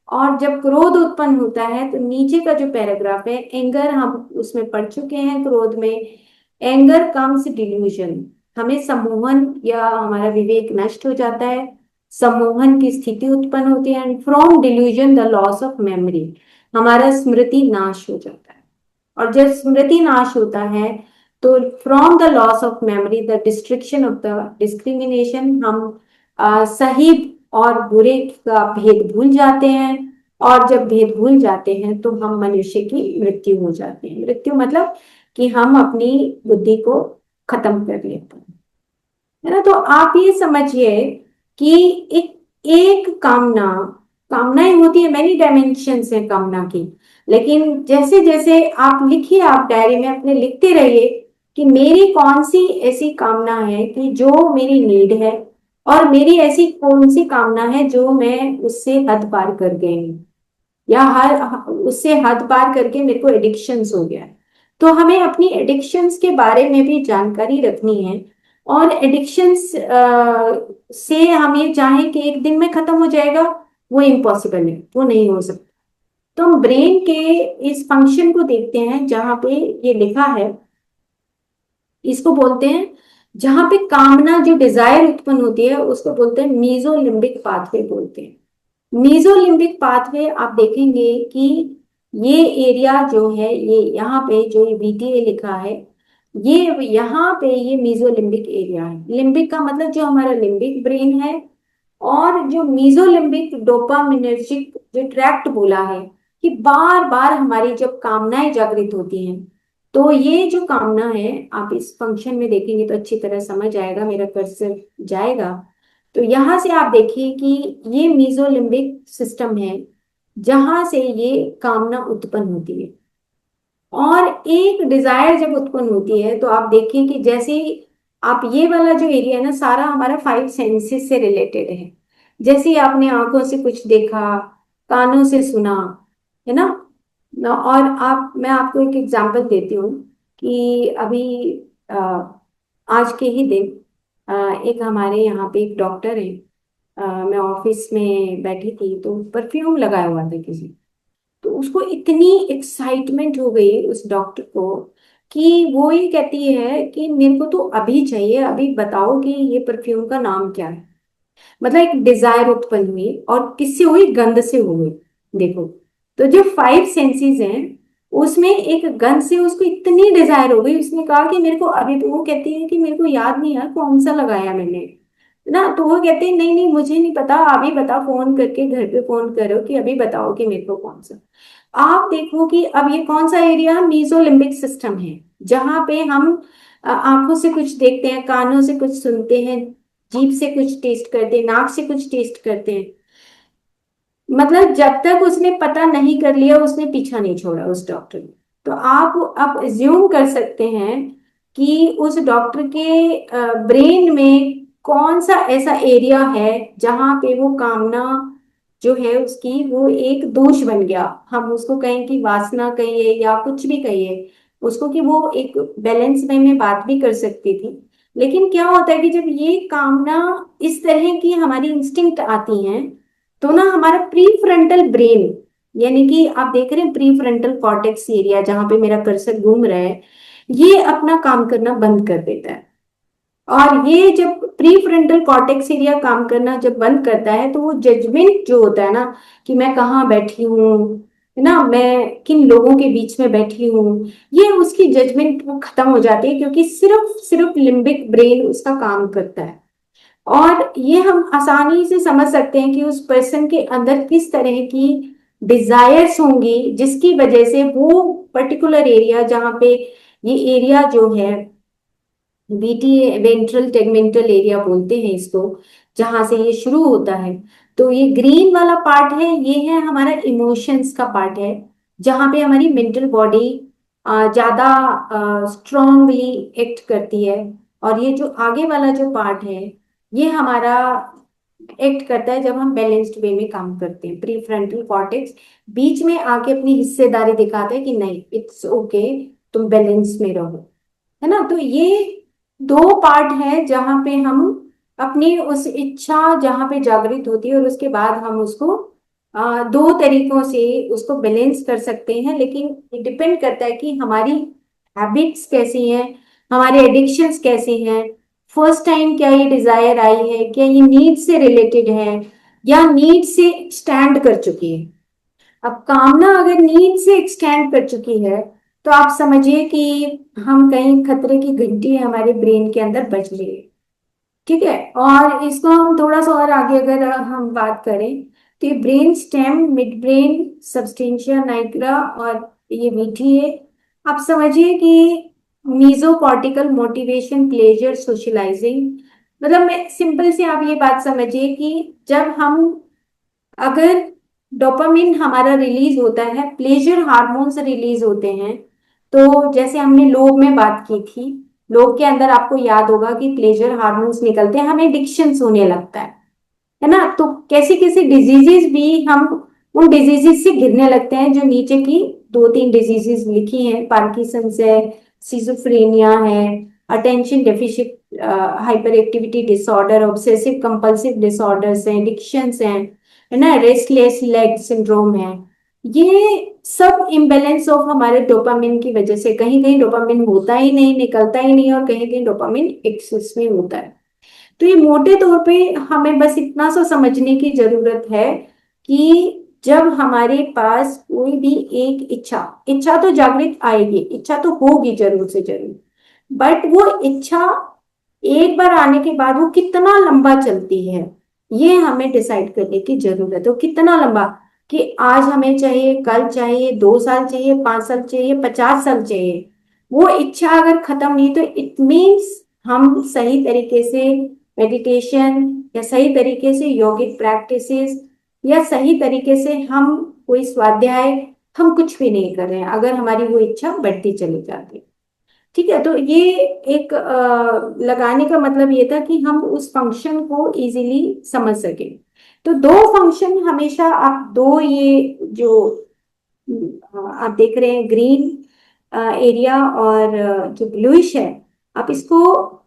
और जब क्रोध उत्पन्न होता है तो नीचे का जो पैराग्राफ है, एंगर, हम उसमें पढ़ चुके हैं। क्रोध में एंगर कम्स डिल्यूजन, हमें सम्मोहन या हमारा विवेक नष्ट हो जाता है, सम्मोहन की स्थिति उत्पन्न होती है, and from delusion the loss of memory, हमारा स्मृति नाश हो जाता है। और जब स्मृति नाश होता है तो from the loss of memory the destruction of the discrimination, हम सही और बुरे का भेद भूल जाते हैं। और जब भेद भूल जाते हैं तो हम मनुष्य की मृत्यु हो जाते हैं। मृत्यु मतलब कि हम अपनी बुद्धि को खत्म कर लेते हैं, है ना। तो आप ये समझिए कि एक एक कामना, कामनाएं होती है, मैनी डायमेंशंस है कामना की। लेकिन जैसे जैसे आप लिखिए, आप डायरी में अपने लिखते रहिए कि मेरी कौन सी ऐसी कामना है कि जो मेरी नीड है, और मेरी ऐसी कौन सी कामना है जो मैं उससे हद पार कर गई हूँ, या हर उससे हद पार करके मेरे को एडिक्शंस हो गया है। तो हमें अपनी एडिक्शंस के बारे में भी जानकारी रखनी है। और एडिक्शंस से हम ये चाहें कि एक दिन में खत्म हो जाएगा, वो इम्पॉसिबल है, वो नहीं हो सकता। तो हम ब्रेन के इस फंक्शन को देखते हैं जहां पे ये लिखा है, इसको बोलते हैं, जहां पे कामना जो डिजायर उत्पन्न होती है उसको बोलते हैं मीजोलिम्बिक पाथवे बोलते हैं। मीजोलिम्बिक पाथवे आप देखेंगे कि ये एरिया जो है, ये यहाँ पे जो ये बीटीए लिखा है, ये यहाँ पे ये मीजोलिम्बिक एरिया है। लिम्बिक का मतलब जो हमारा लिम्बिक ब्रेन है, और जो मीजोलिम्बिक डोपामिनर्जिक जो ट्रैक्ट बोला है, कि बार बार हमारी जब कामनाएं जागृत होती हैं, तो ये जो कामना है, आप इस फंक्शन में देखेंगे तो अच्छी तरह समझ आएगा, मेरा कर्सर जाएगा। तो यहां से आप देखिए कि ये मीजोलिम्बिक सिस्टम है जहां से ये कामना उत्पन्न होती है। और एक डिजायर जब उत्पन्न होती है तो आप देखिए कि जैसे ही आप ये वाला जो एरिया है ना, सारा हमारा फाइव सेंसेस से रिलेटेड है। जैसे ही आपने आंखों से कुछ देखा, कानों से सुना, है ना। और आप, मैं आपको एक एग्जांपल देती हूँ कि अभी अ, आज के ही दिन एक हमारे यहाँ पे एक डॉक्टर है। मैं ऑफिस में बैठी थी तो परफ्यूम लगाया हुआ था किसी, तो उसको इतनी एक्साइटमेंट हो गई उस डॉक्टर को कि वो ये कहती है कि मेरे को तो अभी चाहिए, अभी बताओ कि ये परफ्यूम का नाम क्या है। मतलब एक डिजायर उत्पन्न हुई, और किससे हुई? गंध से हुई। देखो, तो जो फाइव सेंसेस हैं उसमें एक गंध से उसको इतनी डिजायर हो गई, उसने कहा कि मेरे को अभी, तो वो कहती है कि मेरे को याद नहीं यार कौन सा लगाया मैंने ना। तो वो कहते हैं नहीं नहीं मुझे नहीं पता, अभी बता, फोन करके घर पे फोन करो कि अभी बताओ कि मेरे को कौन सा। आप देखो कि अब ये कौन सा एरिया, मीजोलिम्बिक सिस्टम है, जहां पे हम आंखों से कुछ देखते हैं, कानों से कुछ सुनते हैं, जीभ से कुछ टेस्ट करते हैं, नाक से कुछ टेस्ट करते हैं। मतलब जब तक उसने पता नहीं कर लिया, उसने पीछा नहीं छोड़ा उस डॉक्टर ने। तो आप अब ज्यूम कर सकते हैं कि उस डॉक्टर के ब्रेन में कौन सा ऐसा एरिया है जहां पे वो कामना जो है उसकी, वो एक दोष बन गया। हम उसको कहें कि वासना कहिए या कुछ भी कहिए उसको, कि वो एक बैलेंस में बात भी कर सकती थी। लेकिन क्या होता है कि जब ये कामना इस तरह की हमारी इंस्टिंक्ट आती हैं, तो ना हमारा प्री फ्रंटल ब्रेन, यानी कि आप देख रहे हैं प्री फ्रंटल कॉर्टेक्स एरिया जहां पे मेरा कर्सर घूम रहा है, ये अपना काम करना बंद कर देता है। और ये जब प्री फ्रंटल कॉर्टेक्स एरिया काम करना जब बंद करता है, तो वो जजमेंट जो होता है ना, कि मैं कहाँ बैठी हूँ, है ना, मैं किन लोगों के बीच में बैठी हूँ, ये उसकी जजमेंट वो खत्म हो जाती है, क्योंकि सिर्फ सिर्फ लिम्बिक ब्रेन उसका काम करता है। और ये हम आसानी से समझ सकते हैं कि उस पर्सन के अंदर किस तरह की डिजायर्स होंगी, जिसकी वजह से वो पर्टिकुलर एरिया जहाँ पे, ये एरिया जो है बीटी, वेंट्रल टेगमेंटल एरिया बोलते हैं इसको, जहां से ये शुरू होता है। तो ये ग्रीन वाला पार्ट है, ये है हमारा इमोशंस का पार्ट है, जहां पे हमारी मेंटल बॉडी ज्यादा स्ट्रांगली एक्ट करती है। और ये जो आगे वाला जो पार्ट है, ये हमारा एक्ट करता है जब हम बैलेंस्ड वे में काम करते हैं। प्री फ्रंटल कॉर्टेक्स बीच में आके अपनी हिस्सेदारी दिखाता है कि नहीं, इट्स ओके, तुम बैलेंस में रहो, है ना। तो ये दो पार्ट है जहां पे हम अपनी उस इच्छा जहां पे जागृत होती है, और उसके बाद हम उसको दो तरीकों से उसको बैलेंस कर सकते हैं। लेकिन ये डिपेंड करता है कि हमारी हैबिट्स कैसी हैं, हमारे एडिक्शंस कैसे हैं, फर्स्ट टाइम क्या ये डिजायर आई है, क्या ये नीड से रिलेटेड है या नीड से स्टैंड कर चुकी है। अब कामना अगर नींद से एक्सटेंड कर चुकी है, तो आप समझिए कि हम कहीं खतरे की घंटी हमारे ब्रेन के अंदर बज रही है। ठीक है, और इसको हम थोड़ा सा और आगे अगर हम बात करें, तो ये brain stem, mid brain, substantia nigra और ये मीठी है। आप समझिए कि मीजोकॉर्टिकल मोटिवेशन, प्लेजर, सोशलाइजिंग, मतलब मैं सिंपल से आप ये बात समझिए कि जब हम, अगर डोपामिन हमारा रिलीज होता है, प्लेजर हार्मोन्स रिलीज होते हैं, तो जैसे हमने लोभ में बात की थी, लोभ के अंदर आपको याद होगा कि प्लेजर हार्मोन्स निकलते हैं, हमें एडिक्शन होने लगता है ना। तो कैसी कैसी डिजीजेस भी हम उन डिजीजेस से घिरने लगते हैं, जो नीचे की दो तीन डिजीजेस लिखी हैं, पार्किंसंस है, सिजोफ्रेनिया है, attention deficit hyper activity disorder, obsessive compulsive disorders हैं, एडिक्शंस हैं, है ना, रेस्टलेस लेग सिंड्रोम है। ये सब इम्बेलेंस ऑफ हमारे डोपामिन की वजह से, कहीं कहीं डोपामिन होता ही नहीं, निकलता ही नहीं, और कहीं कहीं डोपामिन एक्सेस में होता है। तो ये मोटे तौर पे हमें बस इतना सा समझने की जरूरत है कि जब हमारे पास कोई भी एक इच्छा, इच्छा तो जागृत आएगी, इच्छा तो होगी जरूर से जरूर, बट वो इच्छा एक बार आने के बाद वो कितना लंबा चलती है, ये हमें डिसाइड करने की जरूरत है। तो कितना लंबा, कि आज हमें चाहिए, कल चाहिए, 2 साल चाहिए, 5 साल चाहिए, 50 साल चाहिए, वो इच्छा अगर खत्म नहीं, तो इट मीन्स हम सही तरीके से मेडिटेशन या सही तरीके से योगिक प्रैक्टिसेस या सही तरीके से हम कोई स्वाध्याय, हम कुछ भी नहीं कर रहे हैं अगर हमारी वो इच्छा बढ़ती चली जाती है। ठीक है, तो ये एक लगाने का मतलब ये था कि हम उस फंक्शन को इजीली समझ सके। तो दो फंक्शन हमेशा आप, दो ये जो आप देख रहे हैं ग्रीन एरिया और जो ब्लूइश है, आप इसको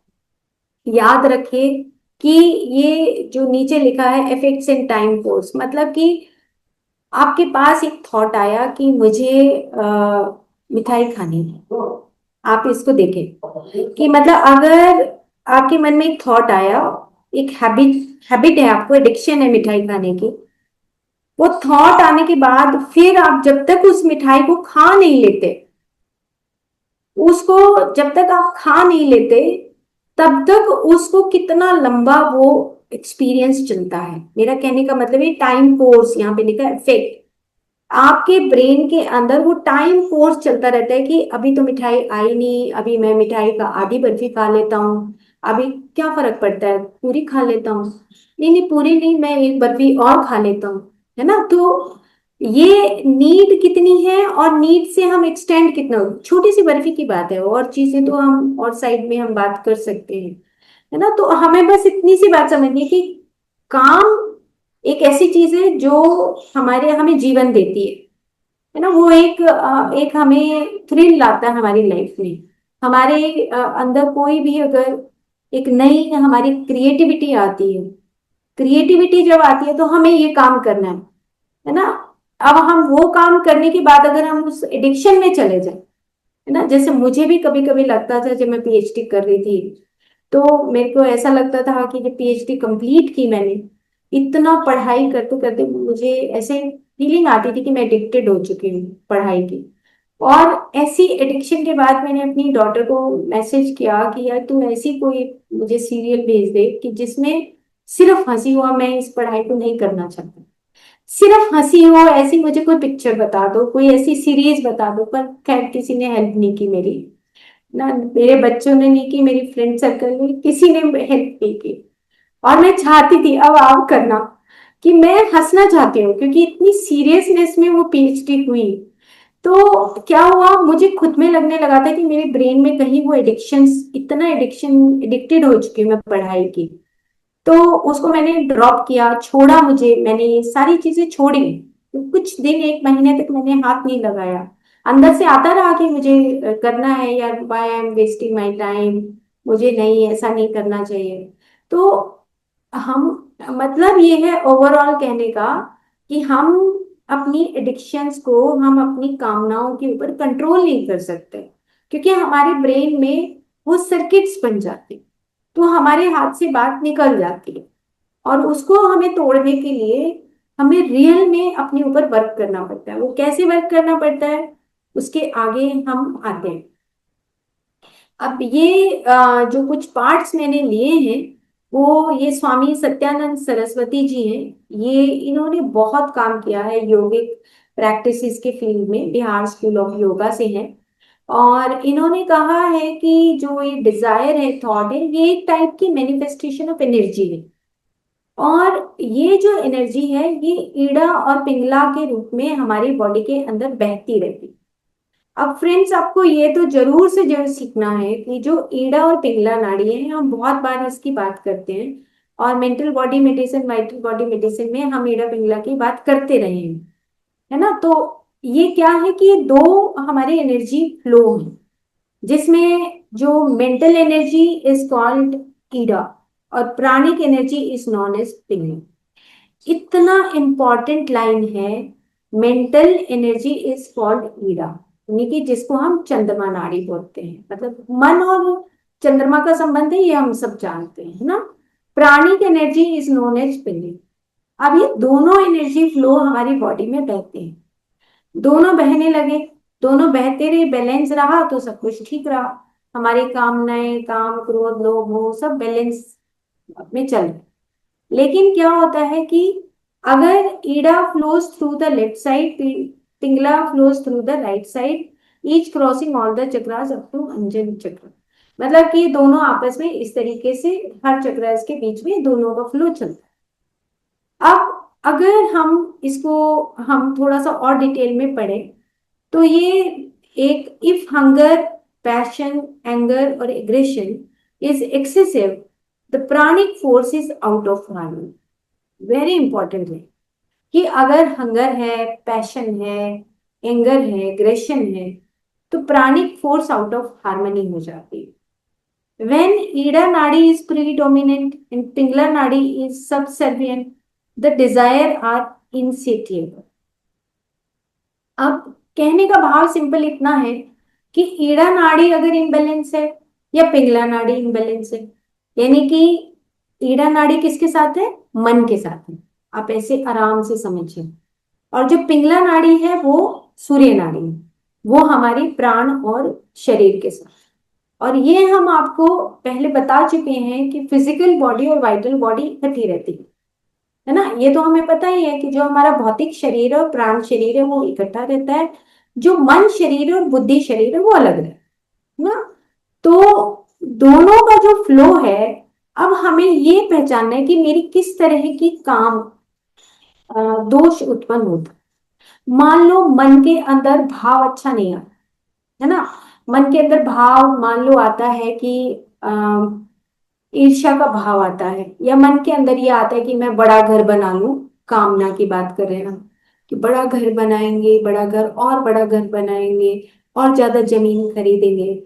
याद रखें कि ये जो नीचे लिखा है इफेक्ट्स इन टाइम कोर्स, मतलब कि आपके पास एक थॉट आया कि मुझे मिठाई खानी है, आप इसको देखें कि मतलब अगर आपके मन में एक थॉट आया, एक हैबिट हैबिट है आपको, एडिक्शन है मिठाई खाने की, वो थॉट आने के बाद फिर आप जब तक उस मिठाई को खा नहीं लेते, उसको जब तक आप खा नहीं लेते, तब तक उसको कितना लंबा वो एक्सपीरियंस चलता है। मेरा कहने का मतलब है टाइम कोर्स, यहाँ पे लिखा है इफेक्ट, आपके ब्रेन के अंदर वो टाइम कोर्स चलता रहता है कि अभी तो मिठाई आई नहीं, अभी मैं मिठाई का आधी बर्फी खा लेता हूँ, अभी क्या फर्क पड़ता है, पूरी खा लेता हूँ, नहीं नहीं पूरी नहीं, मैं एक बर्फी और खा लेता हूँ, है ना। तो ये नीड कितनी है और नीड से हम एक्सटेंड कितना, छोटी सी बर्फी की बात है, और चीजें तो हम और साइड में हम बात कर सकते हैं, है ना। तो हमें बस इतनी सी बात समझनी है कि काम एक ऐसी चीज है जो हमारे हमें जीवन देती है ना, वो एक हमें थ्रिल लाता है हमारी लाइफ में। हमारे अंदर कोई भी अगर एक नई हमारी क्रिएटिविटी आती है, क्रिएटिविटी जब आती है तो हमें ये काम करना है ना। अब हम वो काम करने के बाद अगर हम उस एडिक्शन में चले जाए, है ना, जैसे मुझे भी कभी कभी लगता था जब मैं पीएचडी कर रही थी, तो मेरे को ऐसा लगता था कि जब पीएचडी कंप्लीट की मैंने, इतना पढ़ाई करते करते मुझे ऐसे फीलिंग आती थी कि मैं एडिक्टेड हो चुकी हूँ पढ़ाई की। और ऐसी एडिक्शन के बाद मैंने अपनी डॉटर को मैसेज किया कि यार तू ऐसी कोई मुझे सीरियल भेज दे कि जिसमें सिर्फ हंसी हो, मैं इस पढ़ाई को नहीं करना चाहती, सिर्फ हंसी हो, ऐसी मुझे कोई पिक्चर बता दो, कोई ऐसी सीरीज बता दो। पर खैर किसी ने हेल्प नहीं की मेरी, ना मेरे बच्चों ने नहीं की, मेरी फ्रेंड सर्कल में किसी ने हेल्प नहीं की। और मैं चाहती थी, अब आप करना, कि मैं हंसना चाहती हूँ क्योंकि इतनी सीरियसनेस में वो पीएचडी हुई। तो क्या हुआ, मुझे खुद में लगने लगा था कि मेरे ब्रेन में कहीं वो एडिक्शन, इतना एडिक्शन, एडिक्टेड हो चुकी हूँ मैं पढ़ाई की। तो उसको मैंने ड्रॉप किया, छोड़ा, मुझे मैंने ये सारी चीजें छोड़ी, तो कुछ दिन, एक महीने तक मैंने हाथ नहीं लगाया। अंदर से आता रहा कि मुझे करना है यार, why I am wasting my time, मुझे नहीं, ऐसा नहीं करना चाहिए। तो हम, मतलब ये है ओवरऑल कहने का कि हम अपनी एडिक्शंस को, हम अपनी कामनाओं के ऊपर कंट्रोल नहीं कर सकते, क्योंकि हमारे ब्रेन में वो सर्किट्स बन जाते, तो हमारे हाथ से बात निकल जाती है। और उसको हमें तोड़ने के लिए हमें रियल में अपने ऊपर वर्क करना पड़ता है। वो कैसे वर्क करना पड़ता है, उसके आगे हम आते हैं। अब ये जो कुछ पार्ट्स मैंने लिए हैं, वो ये स्वामी सत्यानंद सरस्वती जी हैं, ये इन्होंने बहुत काम किया है योगिक प्रैक्टिसेस के फील्ड में, बिहार स्कूल ऑफ योगा से हैं। और इन्होंने कहा है कि जो ये डिजायर है, थॉट है, ये एक टाइप की मैनिफेस्टेशन ऑफ एनर्जी है। और ये जो एनर्जी है, ये ईड़ा और पिंगला के रूप में हमारी बॉडी के अंदर बहती रहती है। अब फ्रेंड्स, आपको ये तो जरूर से जरूर सीखना है कि जो ईड़ा और पिंगला नाड़ी है, हम बहुत बार इसकी बात करते हैं, और mental body medicine, vital body medicine में हम ईड़ा पिंगला की बात करते रहे हैं, है ना। तो ये क्या है कि ये दो हमारे एनर्जी फ्लो हैं, जिसमें जो mental energy is called Ida और pranic energy is known as Pingala. इतना इंपॉर्टेंट लाइन है। Mental energy is called Ida, यानी कि जिसको हम चंद्रमा नाड़ी बोलते हैं, मतलब मन और चंद्रमा का संबंध है, ये हम सब जानते हैं, है ना। प्राणिक एनर्जी इज नोन एज पिंगली। अब ये दोनों एनर्जी फ्लो हमारी बॉडी में बहते हैं, दोनों बहने लगे, दोनों बहते रहे, बैलेंस रहा तो सब कुछ ठीक रहा। हमारी कामनाएं, काम, क्रोध, लोभ, मोह सब बैलेंस में चल रहे। लेकिन क्या होता है कि अगर Ida flows through the left side, Pingala flows through the right side, each crossing all the chakras up to Anjan chakra, मतलब कि दोनों आपस में इस तरीके से, हर चक्रास के बीच में दोनों का फ्लो चलता है। अब अगर हम इसको हम थोड़ा सा और डिटेल में पढ़ें तो ये एक, इफ हंगर, पैशन, एंगर और aggression is excessive, the pranic force is out of harmony. Very important है कि अगर हंगर है, पैशन है, एंगर है, एग्रेशन है, तो प्राणिक फोर्स आउट ऑफ हार्मनी हो जाती है। When Ida Nadi is predominant and Pingala Nadi is subservient, the desire are insatiable. अब कहने का भाव सिंपल इतना है कि ईड़ा नाड़ी अगर इम्बैलेंस है या पिंगला नाड़ी इम्बैलेंस है, यानी कि ईड़ा नाड़ी किसके साथ है? मन के साथ है। आप ऐसे आराम से समझिए। और जो पिंगला नाड़ी है वो सूर्य नाड़ी है, वो हमारी प्राण और शरीर के साथ। और ये हम आपको पहले बता चुके हैं कि फिजिकल बॉडी और वाइटल बॉडी इकट्ठी रहती है ना। ये तो हमें पता ही है कि जो हमारा भौतिक शरीर है और प्राण शरीर है वो इकट्ठा रहता है, जो मन शरीर है और बुद्धि शरीर है वो अलग है ना। तो दोनों का जो फ्लो है, अब हमें ये पहचानना है कि मेरी किस तरह की काम दोष उत्पन्न होता है। मान लो मन के अंदर भाव अच्छा नहीं आता, है ना। मन के अंदर भाव मान लो आता है कि ईर्ष्या का भाव आता है, या मन के अंदर ये आता है कि मैं बड़ा घर बना लूं। कामना की बात कर रहे हैं हम, कि बड़ा घर बनाएंगे, बड़ा घर और बड़ा घर बनाएंगे और ज्यादा जमीन खरीदेंगे।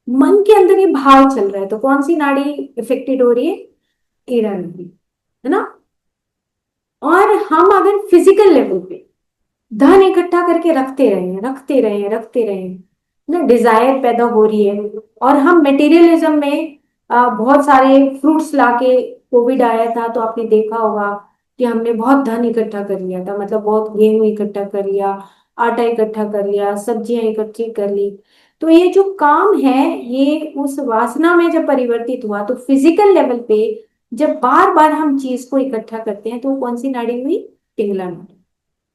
मन के अंदर ये भाव चल रहा है, तो कौन सी नाड़ी इफेक्टेड हो रही है? ईड़ा नाड़ी, है ना। और हम अगर फिजिकल लेवल पे धन इकट्ठा करके रखते रहे, रखते रहे, रखते रहे, ना, डिजायर पैदा हो रही है। और हम मटेरियलिज्म में बहुत सारे फ्रूट्स लाके, कोविड आया था तो आपने देखा होगा कि हमने बहुत धन इकट्ठा कर लिया था, मतलब बहुत गेहूं इकट्ठा कर लिया, आटा इकट्ठा कर लिया, सब्जियां इकट्ठी कर ली। तो ये जो काम है, ये उस वासना में जब परिवर्तित हुआ तो फिजिकल लेवल पे जब बार बार हम चीज को इकट्ठा करते हैं तो वो कौन सी नाड़ी हुई? पिंगला नाड़ी,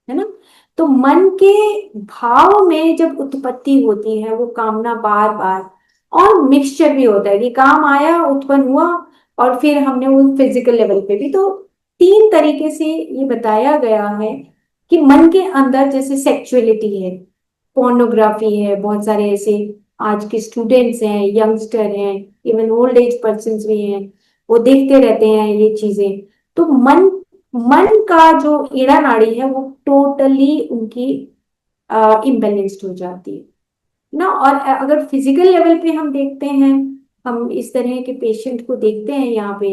है ना। तो मन के भाव में जब उत्पत्ति होती है वो कामना बार बार, और मिक्सचर भी होता है कि काम आया, उत्पन्न हुआ, और फिर हमने वो फिजिकल लेवल पे भी। तो तीन तरीके से ये बताया गया है कि मन के अंदर जैसे सेक्सुअलिटी है, पोर्नोग्राफी है, बहुत सारे ऐसे आज के स्टूडेंट्स हैं, यंगस्टर हैं, इवन ओल्ड एज पर्सन भी हैं, वो देखते रहते हैं ये चीजें। तो मन मन का जो ईड़ा नाड़ी है वो टोटली उनकी इम्बेलेंस्ड हो जाती है ना। और अगर फिजिकल लेवल पे हम देखते हैं, हम इस तरह के पेशेंट को देखते हैं यहाँ पे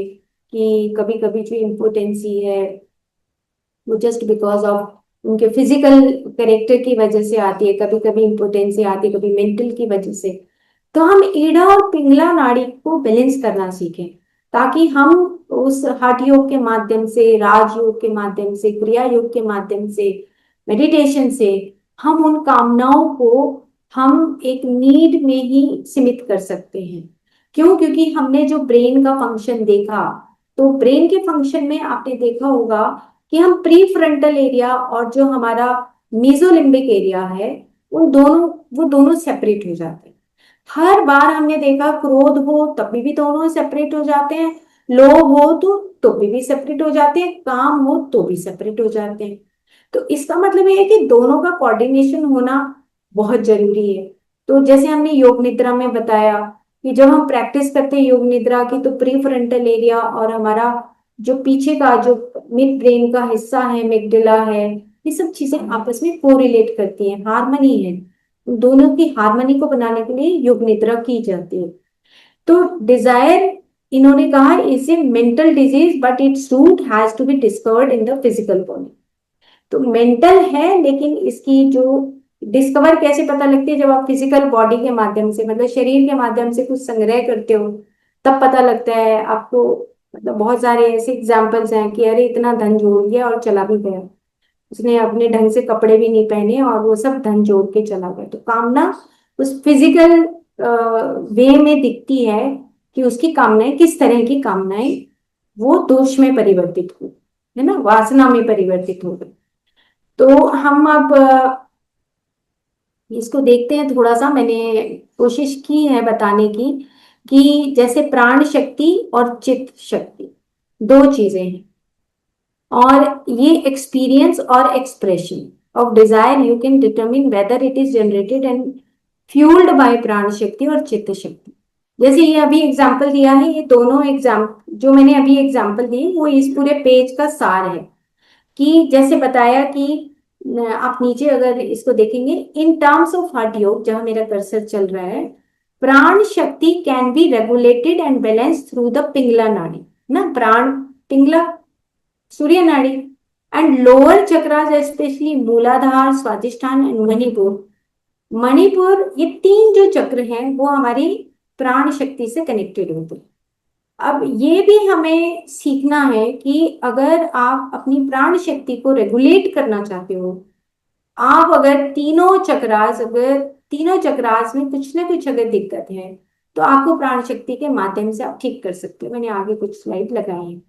कि कभी कभी जो इम्पोटेंसी है वो जस्ट बिकॉज ऑफ उनके फिजिकल करेक्टर की वजह से आती है, कभी कभी इम्पोटेंसी आती है, कभी मेंटल की वजह से। तो हम ईड़ा और पिंगला नाड़ी को बैलेंस करना सीखें, ताकि हम उस हठ योग के माध्यम से, राजयोग के माध्यम से, क्रिया योग के माध्यम से, मेडिटेशन से हम उन कामनाओं को हम एक नीड में ही सीमित कर सकते हैं। क्यों? क्योंकि हमने जो ब्रेन का फंक्शन देखा, तो ब्रेन के फंक्शन में आपने देखा होगा कि हम प्री फ्रंटल एरिया और जो हमारा मीजोलिम्बिक एरिया है, उन दोनों वो दोनों सेपरेट हो जाते हैं। हर बार हमने देखा क्रोध हो तब भी दोनों सेपरेट हो जाते हैं, लोभ हो तो भी सेपरेट हो जाते हैं, काम हो तो भी सेपरेट हो जाते हैं। तो इसका मतलब ये है कि दोनों का कोऑर्डिनेशन होना बहुत जरूरी है। तो जैसे हमने योग निद्रा में बताया कि जब हम प्रैक्टिस करते हैं योग निद्रा की, तो प्री फ्रंटल एरिया और हमारा जो पीछे का जो मिड ब्रेन का हिस्सा है, मिगडिला है, ये सब चीजें आपस में कोरिलेट करती हैं, हार्मनी है। दोनों की हार्मनी को बनाने के लिए योग निद्रा की जाती है। तो डिजायर इन्होंने कहा is a mental disease but it's root has to be discovered in the physical body. तो मेंटल है, लेकिन इसकी जो डिस्कवर कैसे पता लगती है, जब आप फिजिकल बॉडी के माध्यम से, मतलब शरीर के माध्यम से कुछ संग्रह करते हो, तब पता लगता है आपको। मतलब बहुत सारे ऐसे एग्जाम्पल्स हैं कि अरे इतना धन जोड़ गया और चला भी गया, उसने अपने ढंग से कपड़े भी नहीं पहने और वो सब धन जोड़ के चला गया। तो कामना उस फिजिकल वे में दिखती है कि उसकी कामनाएं किस तरह की कामनाएं, वो दोष में परिवर्तित हो, है ना, वासना में परिवर्तित हो गई। तो हम अब इसको देखते हैं थोड़ा सा। मैंने कोशिश की है बताने की कि जैसे प्राण शक्ति और चित्त शक्ति दो चीजें हैं, और ये एक्सपीरियंस और expression of desire you can determine whether it is generated and fuelled by prana shakti और चित्त शक्ति। जैसे ये अभी एग्जाम्पल दिया है, ये दोनों एग्जाम जो मैंने अभी एग्जाम्पल दिए वो इस पूरे पेज का सार है। कि जैसे बताया कि आप नीचे अगर इसको देखेंगे, इन टर्म्स ऑफ हठ योग, जहां मेरा कर्सर चल रहा है, prana shakti can be regulated and balance through the pingala nadi. ना, प्राण पिंगला सूर्य नाड़ी, एंड लोअर चक्रास स्पेशली मूलाधार, स्वादिष्ठान एंड मणिपुर। मणिपुर, ये तीन जो चक्र हैं वो हमारी प्राण शक्ति से कनेक्टेड होते हैं। अब ये भी हमें सीखना है कि अगर आप अपनी प्राण शक्ति को रेगुलेट करना चाहते हो, आप अगर तीनों चक्रास में कुछ ना कुछ अगर दिक्कत है, तो आपको प्राण शक्ति के माध्यम से आप ठीक कर सकते हो। मैंने आगे कुछ स्लाइड लगाए हैं।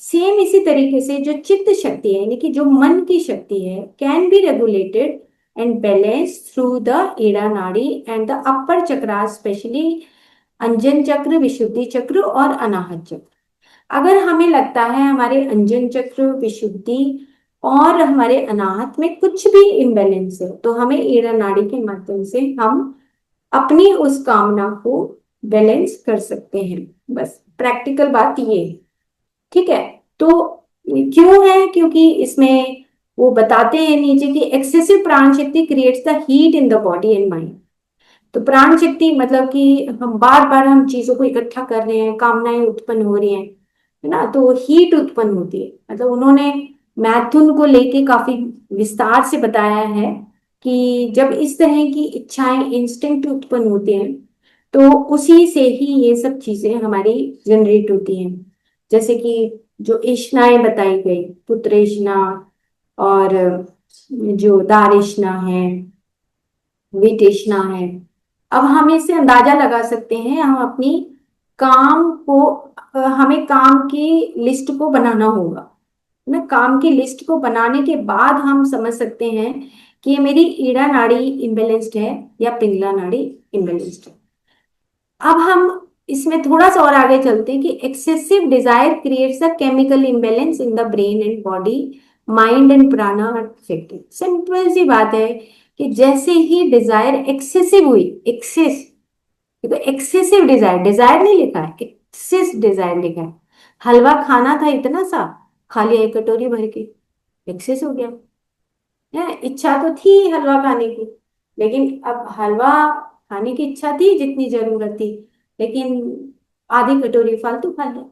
सेम इसी तरीके से जो चित्त शक्ति है, यानी कि जो मन की शक्ति है, can be regulated and balance through the Ida नाड़ी एंड द अपर चक्र, स्पेशली अंजन चक्र, विशुद्धि चक्र और अनाहत चक्र। अगर हमें लगता है हमारे अंजन चक्र, विशुद्धि और हमारे अनाहत में कुछ भी इम्बैलेंस है, तो हमें ईड़ा नाड़ी के माध्यम से हम अपनी उस कामना को बैलेंस कर सकते हैं। बस प्रैक्टिकल बात ये है। ठीक है। तो क्यों है, क्योंकि इसमें वो बताते हैं नीचे कि एक्सेसिव प्राण शक्ति creates the heat in the body and mind. तो प्राण शक्ति मतलब कि हम बार बार हम चीजों को इकट्ठा कर रहे हैं, कामनाएं उत्पन्न हो रही हैं, है ना, तो हीट उत्पन्न होती है। मतलब उन्होंने मैथुन को लेके काफी विस्तार से बताया है कि जब इस तरह की इच्छाएं, इंस्टिंक्ट उत्पन्न होते हैं, तो उसी से ही ये सब चीजें हमारी जनरेट होती हैं। जैसे कि जो इच्छाएं बताई गई, पुत्रेष्णा और जो दारेष्णा है, विदेशना है। अब हम इससे अंदाजा लगा सकते हैं, हम अपनी काम को हमें काम की लिस्ट को बनाना होगा ना। काम की लिस्ट को बनाने के बाद हम समझ सकते हैं कि ये मेरी ईड़ा नाड़ी इम्बेलेंस्ड है या पिंगला नाड़ी इम्बेलेंस्ड है। अब हम इसमें थोड़ा सा और आगे चलते हैं कि excessive desire creates a chemical imbalance in the brain and body, mind and prana affected. Simple सी बात है कि जैसे ही डिजायर एक्सेसिव हुई, एक्सेस, देखो एक्सेसिव डिजायर, डिजायर नहीं लिखा है, एक्सेस डिजायर लिखा है। हलवा खाना था इतना सा, खा लिया एक कटोरी भर के, एक्सेस हो गया है। इच्छा तो थी हलवा खाने की, लेकिन अब हलवा खाने की इच्छा थी जितनी जरूरत थी, लेकिन आधी कटोरी फालतू खा लिया।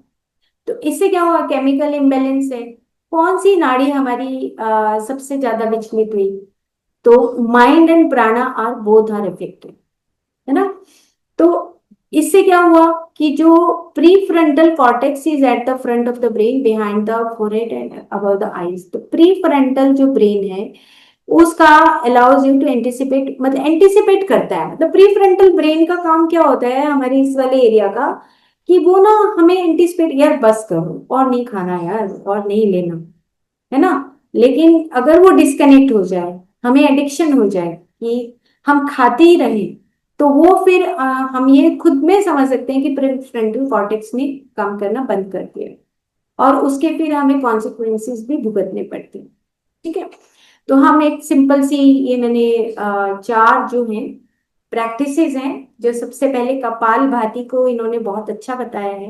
तो इससे क्या हुआ, केमिकल इम्बेलेंस है। कौन सी नाड़ी हमारी सबसे ज्यादा विचलित हुई, तो माइंड एंड प्राणा आर बोथ आर अफेक्टेड, है ना। तो इससे क्या हुआ कि जो pre frontal cortex is at the front of the brain, behind the forehead and above the eyes. तो प्री फ्रंटल जो ब्रेन है उसका अलाउज यू टू एंटिसिपेट, मतलब एंटिसिपेट करता है। मतलब प्री फ्रंटल ब्रेन का काम क्या होता है हमारे इस वाले एरिया का, कि वो ना हमें एंटिसिपेट, यार बस करो और नहीं खाना यार, और नहीं लेना, है ना। लेकिन अगर वो डिस्कनेक्ट हो जाए, हमें एडिक्शन हो जाए कि हम खाते ही रहें, तो वो फिर हम ये खुद में समझ सकते हैं कि प्रीफ्रंटल कॉर्टेक्स ने काम करना बंद कर दिया, और उसके फिर हमें कॉन्सिक्वेंसेस भी भुगतने पड़ते हैं। ठीक है। तो हम एक सिंपल सी, ये मैंने चार जो हैं प्रैक्टिसेस हैं। जो सबसे पहले कपाल भाती को इन्होंने बहुत अच्छा बताया है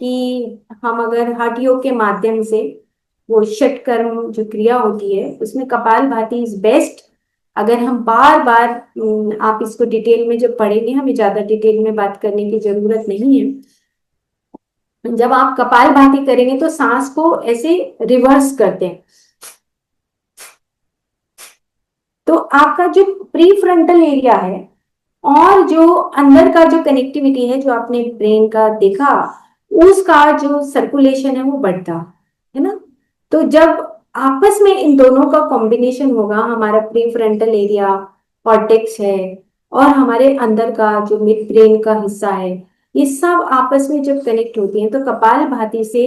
कि हम अगर हठ योग के माध्यम से, वो षट कर्म जो क्रिया होती है उसमें कपाल भाती इज बेस्ट। अगर हम बार बार, आप इसको डिटेल में जब पढ़ेंगे, हमें ज्यादा डिटेल में बात करने की जरूरत नहीं है, जब आप कपालभाति करेंगे तो सांस को ऐसे रिवर्स करते हैं, तो आपका जो प्री फ्रंटल एरिया है और जो अंदर का जो कनेक्टिविटी है, जो आपने ब्रेन का देखा, उसका जो सर्कुलेशन है वो बढ़ता है ना। तो जब आपस में इन दोनों का कॉम्बिनेशन होगा, हमारा प्री फ्रंटल एरिया, कॉर्टेक्स है, और हमारे अंदर का जो मिड ब्रेन का हिस्सा है, ये सब आपस में जब कनेक्ट होती है तो कपाल भाती से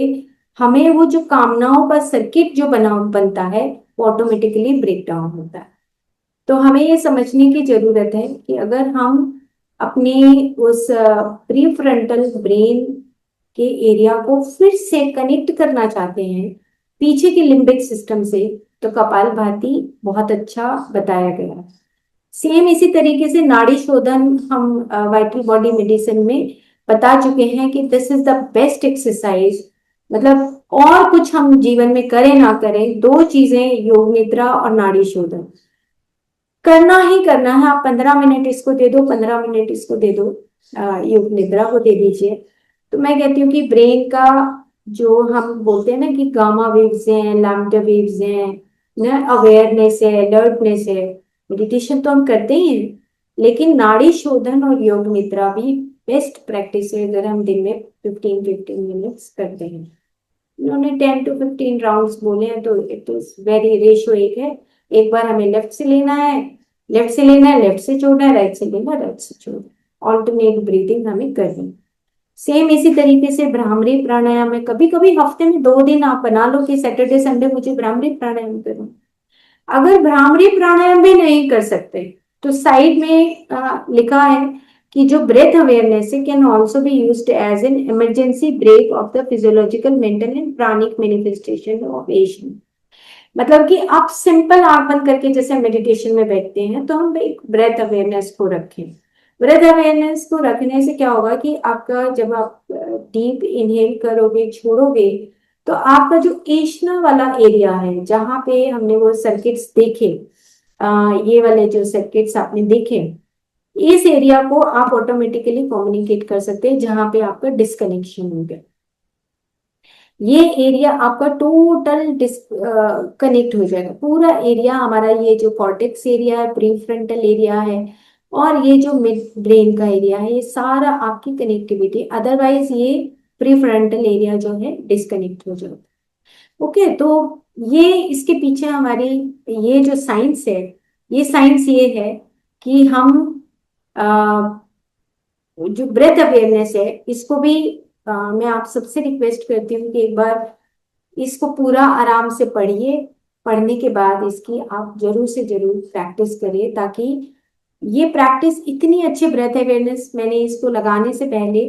हमें वो जो कामनाओं का सर्किट जो बनता है वो ऑटोमेटिकली ब्रेक डाउन होता है। तो हमें ये समझने की जरूरत है कि अगर हम अपने उस प्री फ्रंटल ब्रेन के एरिया को फिर से कनेक्ट करना चाहते हैं पीछे के लिम्बिक सिस्टम से, तो कपालभाति बहुत अच्छा बताया गया है। सेम इसी तरीके से नाड़ी शोधन हम वाइटल बॉडी मेडिसिन में बता चुके हैं कि this is the best exercise. मतलब और कुछ हम जीवन में करें ना करें, दो चीजें, योग निद्रा और नाड़ी शोधन करना ही करना है। आप 15 मिनट इसको दे दो, 15 मिनट इसको दे दो, योग निद्रा को दे दीजिए। तो मैं कहती हूँ कि ब्रेन का जो हम बोलते हैं ना कि गामा वेव्स हैं, लैम्डा वेव्स हैं ना, अवेयरनेस है, अलर्टनेस है, मेडिटेशन तो हम करते ही हैं, लेकिन नाड़ी शोधन और योग निद्रा भी बेस्ट प्रैक्टिस है अगर हम दिन में 15-15 मिनट्स करते हैं। उन्होंने 10 to 15 राउंड्स बोले हैं, तो इट इज वेरी रेशियो एक है। एक बार हमें लेफ्ट से लेना है, लेफ्ट से लेना है, लेफ्ट से छोड़ना है, राइट से लेना है, राइट से छोड़ना है। ऑल्टरनेट ब्रीदिंग हमें करनी है। सेम इसी तरीके से भ्रामरी प्राणायाम में कभी कभी हफ्ते में 2 दिन आप बना लो कि सैटरडे संडे मुझे भ्रामरी प्राणायाम करना। अगर भ्रामरी प्राणायाम भी नहीं कर सकते तो साइड में लिखा है कि जो breath awareness can also be used as an emergency brake of the physiological mental and pranic manifestation of Asian. मतलब कि आप सिंपल आंख बंद करके जैसे मेडिटेशन में बैठते हैं तो हम एक ब्रेथ अवेयरनेस को रखें। ब्रेथ अवेयरनेस को रखने से क्या होगा कि आपका जब आप डीप इनहेल करोगे, छोड़ोगे, तो आपका जो एशना वाला एरिया है जहां पे हमने वो सर्किट्स देखे, ये वाले जो सर्किट्स आपने देखे, इस एरिया को आप ऑटोमेटिकली कम्युनिकेट कर सकते हैं जहां पे आपका डिस्कनेक्शन हो गया। ये एरिया आपका टोटल कनेक्ट हो जाएगा, पूरा एरिया हमारा, ये जो कॉर्टेक्स एरिया है, प्री फ्रंटल एरिया है, और ये जो मिड ब्रेन का एरिया है, ये सारा आपकी कनेक्टिविटी, अदरवाइज ये प्री फ्रंटल एरिया जो है डिस्कनेक्ट हो जाता है। ओके, तो ये इसके पीछे हमारी ये जो साइंस है, ये साइंस ये है कि हम जो ब्रेथ अवेयरनेस है इसको भी मैं आप सबसे रिक्वेस्ट करती हूँ कि एक बार इसको पूरा आराम से पढ़िए। पढ़ने के बाद इसकी आप जरूर से जरूर प्रैक्टिस करिए, ताकि ये प्रैक्टिस इतनी अच्छी ब्रेथ अवेयरनेस, मैंने इसको लगाने से पहले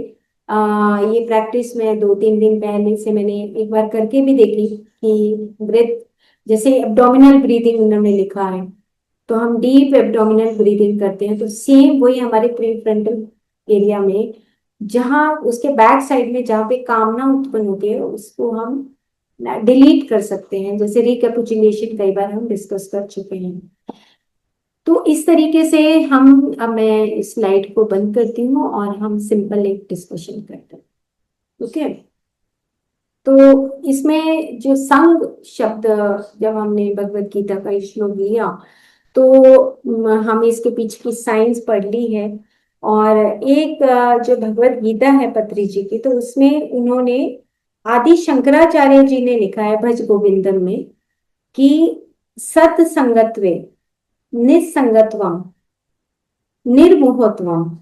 ये प्रैक्टिस में 2-3 दिन पहले से मैंने एक बार करके भी देखी कि ब्रेथ, जैसे एब्डोमिनल ब्रीदिंग उन्होंने लिखा है, तो हम डीप एब्डोमिनल ब्रीदिंग करते हैं, तो सेम वही हमारे प्रीफ्रंटल एरिया में, जहाँ उसके बैक साइड में जहाँ पे कामना उत्पन्न होती है, उसको हम डिलीट कर सकते हैं। जैसे रिकैपिचुलेशन कई बार हम डिस्कस कर चुके हैं। तो इस तरीके से हम, अब मैं इस स्लाइड को बंद करती हूँ और हम सिंपल एक डिस्कशन करते हैं। ओके, तो इसमें जो संग शब्द, जब हमने भगवत गीता का श्लोक लिया तो हम इसके पीछे की साइंस पढ़ ली है। और एक जो भगवत गीता है पत्री जी की, तो उसमें उन्होंने, आदि शंकराचार्य जी ने लिखा है भज गोविंदम में कि सत संगत्वे निस्संगत्वम निर्मोहत्वम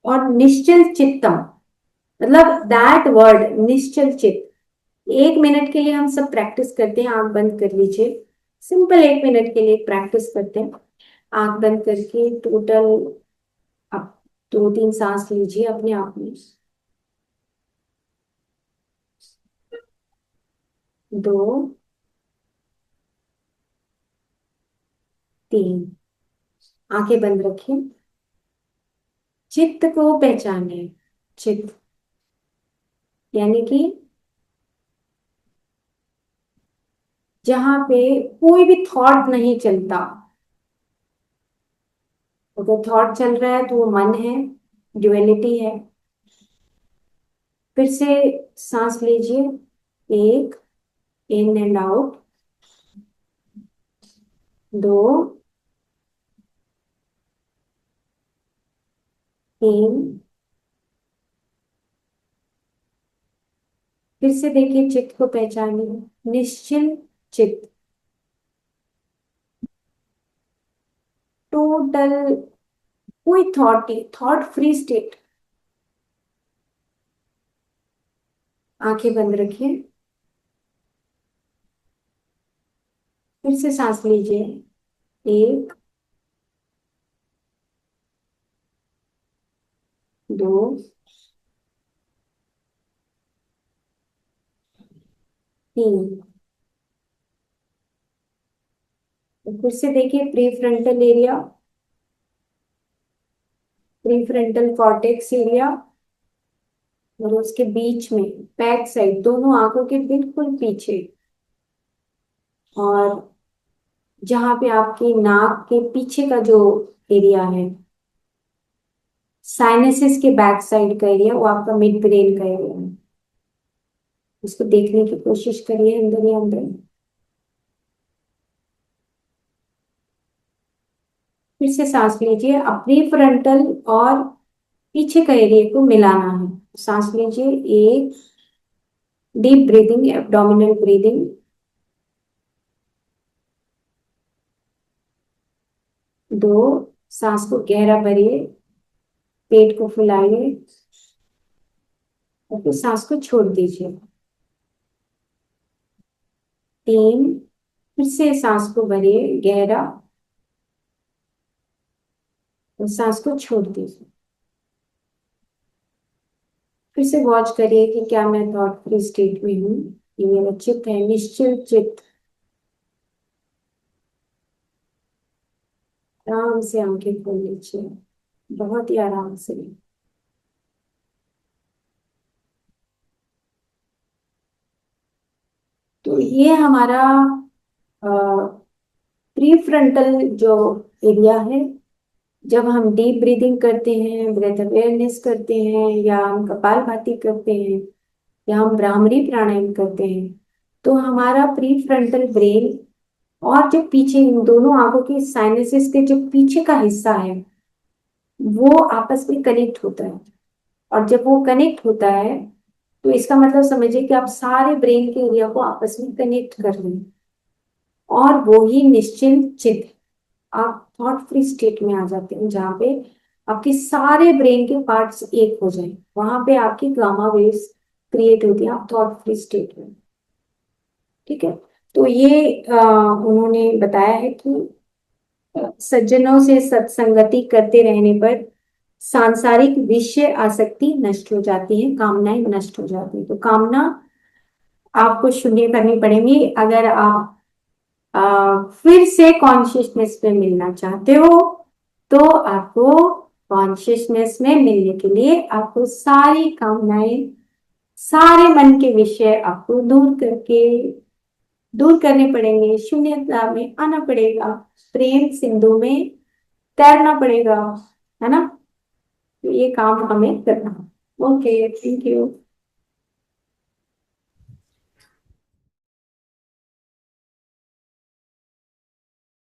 और निश्चल चित्तम, मतलब दैट वर्ड निश्चल चित्त। 1 मिनट के लिए हम सब प्रैक्टिस करते हैं, आंख बंद कर लीजिए, सिंपल 1 मिनट के लिए प्रैक्टिस करते हैं। आंख बंद करके टोटल आप 2-3 सांस लीजिए अपने आप में। 2, 3, आंखें बंद रखें। चित्त को पहचाने। चित्त यानी कि जहां पे कोई भी थॉट नहीं चलता। अगर थॉट चल रहा है तो वो मन है, ड्युअलिटी है। फिर से सांस लीजिए, एक, इन एंड आउट, दो, तीन। फिर से देखिए, चित्त को पहचानिए, निश्चिल चित्त, टोटल, कोई थॉट नहीं, थॉट फ्री स्टेट। आंखें बंद रखिए, फिर से सांस लीजिए, एक, दो, तीन। तो फिर से देखिए, pre frontal area, pre frontal cortex area, और उसके बीच में बैक साइड, दोनों आंखों के बिल्कुल पीछे, और जहां पे आपकी नाक के पीछे का जो एरिया है, साइनसिस के बैक साइड का एरिया, वो आपका मिड ब्रेन का एरिया है। उसको देखने की कोशिश करिए, अंदर ही अंदर। फिर से सांस लीजिए, अपनी फ्रंटल और पीछे का एरिया को मिलाना है। सांस लीजिए, एक, डीप ब्रीदिंग, एब्डोमिनल ब्रीदिंग, दो, सांस को गहरा भरिए, पेट को फुलाइए, और फिर सांस को छोड़ दीजिए, तीन, फिर से सांस को भरिए गहरा, और सांस को छोड़ दीजिए। फिर से वॉच करिए कि क्या मैं थॉट फ्री स्टेट में हूँ। ये मेरा चित्त है, निश्चल चित्त। आराम से आंखें खोल लीजिए, बहुत ही आराम से। तो ये हमारा प्री फ्रंटल जो एरिया है, जब हम डीप ब्रीदिंग करते हैं, ब्रेथ अवेयरनेस करते हैं, या हम कपालभाति करते हैं, या हम भ्रामरी प्राणायाम करते हैं, तो हमारा प्री फ्रंटल ब्रेन और जो पीछे इन दोनों आंखों के साइनसिस के जो पीछे का हिस्सा है, वो आपस में कनेक्ट होता है। और जब वो कनेक्ट होता है, तो इसका मतलब समझिए कि आप सारे ब्रेन के एरिया को आपस में कनेक्ट कर रहे हैं, और वो ही निश्चिंत चित्त, आप थॉट फ्री स्टेट में आ जाते हैं, जहाँ पे आपके सारे ब्रेन के पार्ट्स एक हो जाए। वहां पे आपकी गामा वेव्स क्रिएट होती है, आप थॉट फ्री स्टेट में। ठीक है। तो ये उन्होंने बताया है कि सज्जनों से सत्संगति करते रहने पर सांसारिक विषय आसक्ति नष्ट हो जाती है, कामनाएं नष्ट हो जाती है। तो कामना आपको शून्य करनी पड़ेगी अगर आप फिर से कॉन्शियसनेस में मिलना चाहते हो। तो आपको कॉन्शियसनेस में मिलने के लिए आपको सारी कामनाएं, सारे मन के विषय आपको दूर करने पड़ेंगे, शून्यता में आना पड़ेगा, प्रेम सिंधु में तैरना पड़ेगा, है ना। तो ये काम हमें करना। Okay, thank you.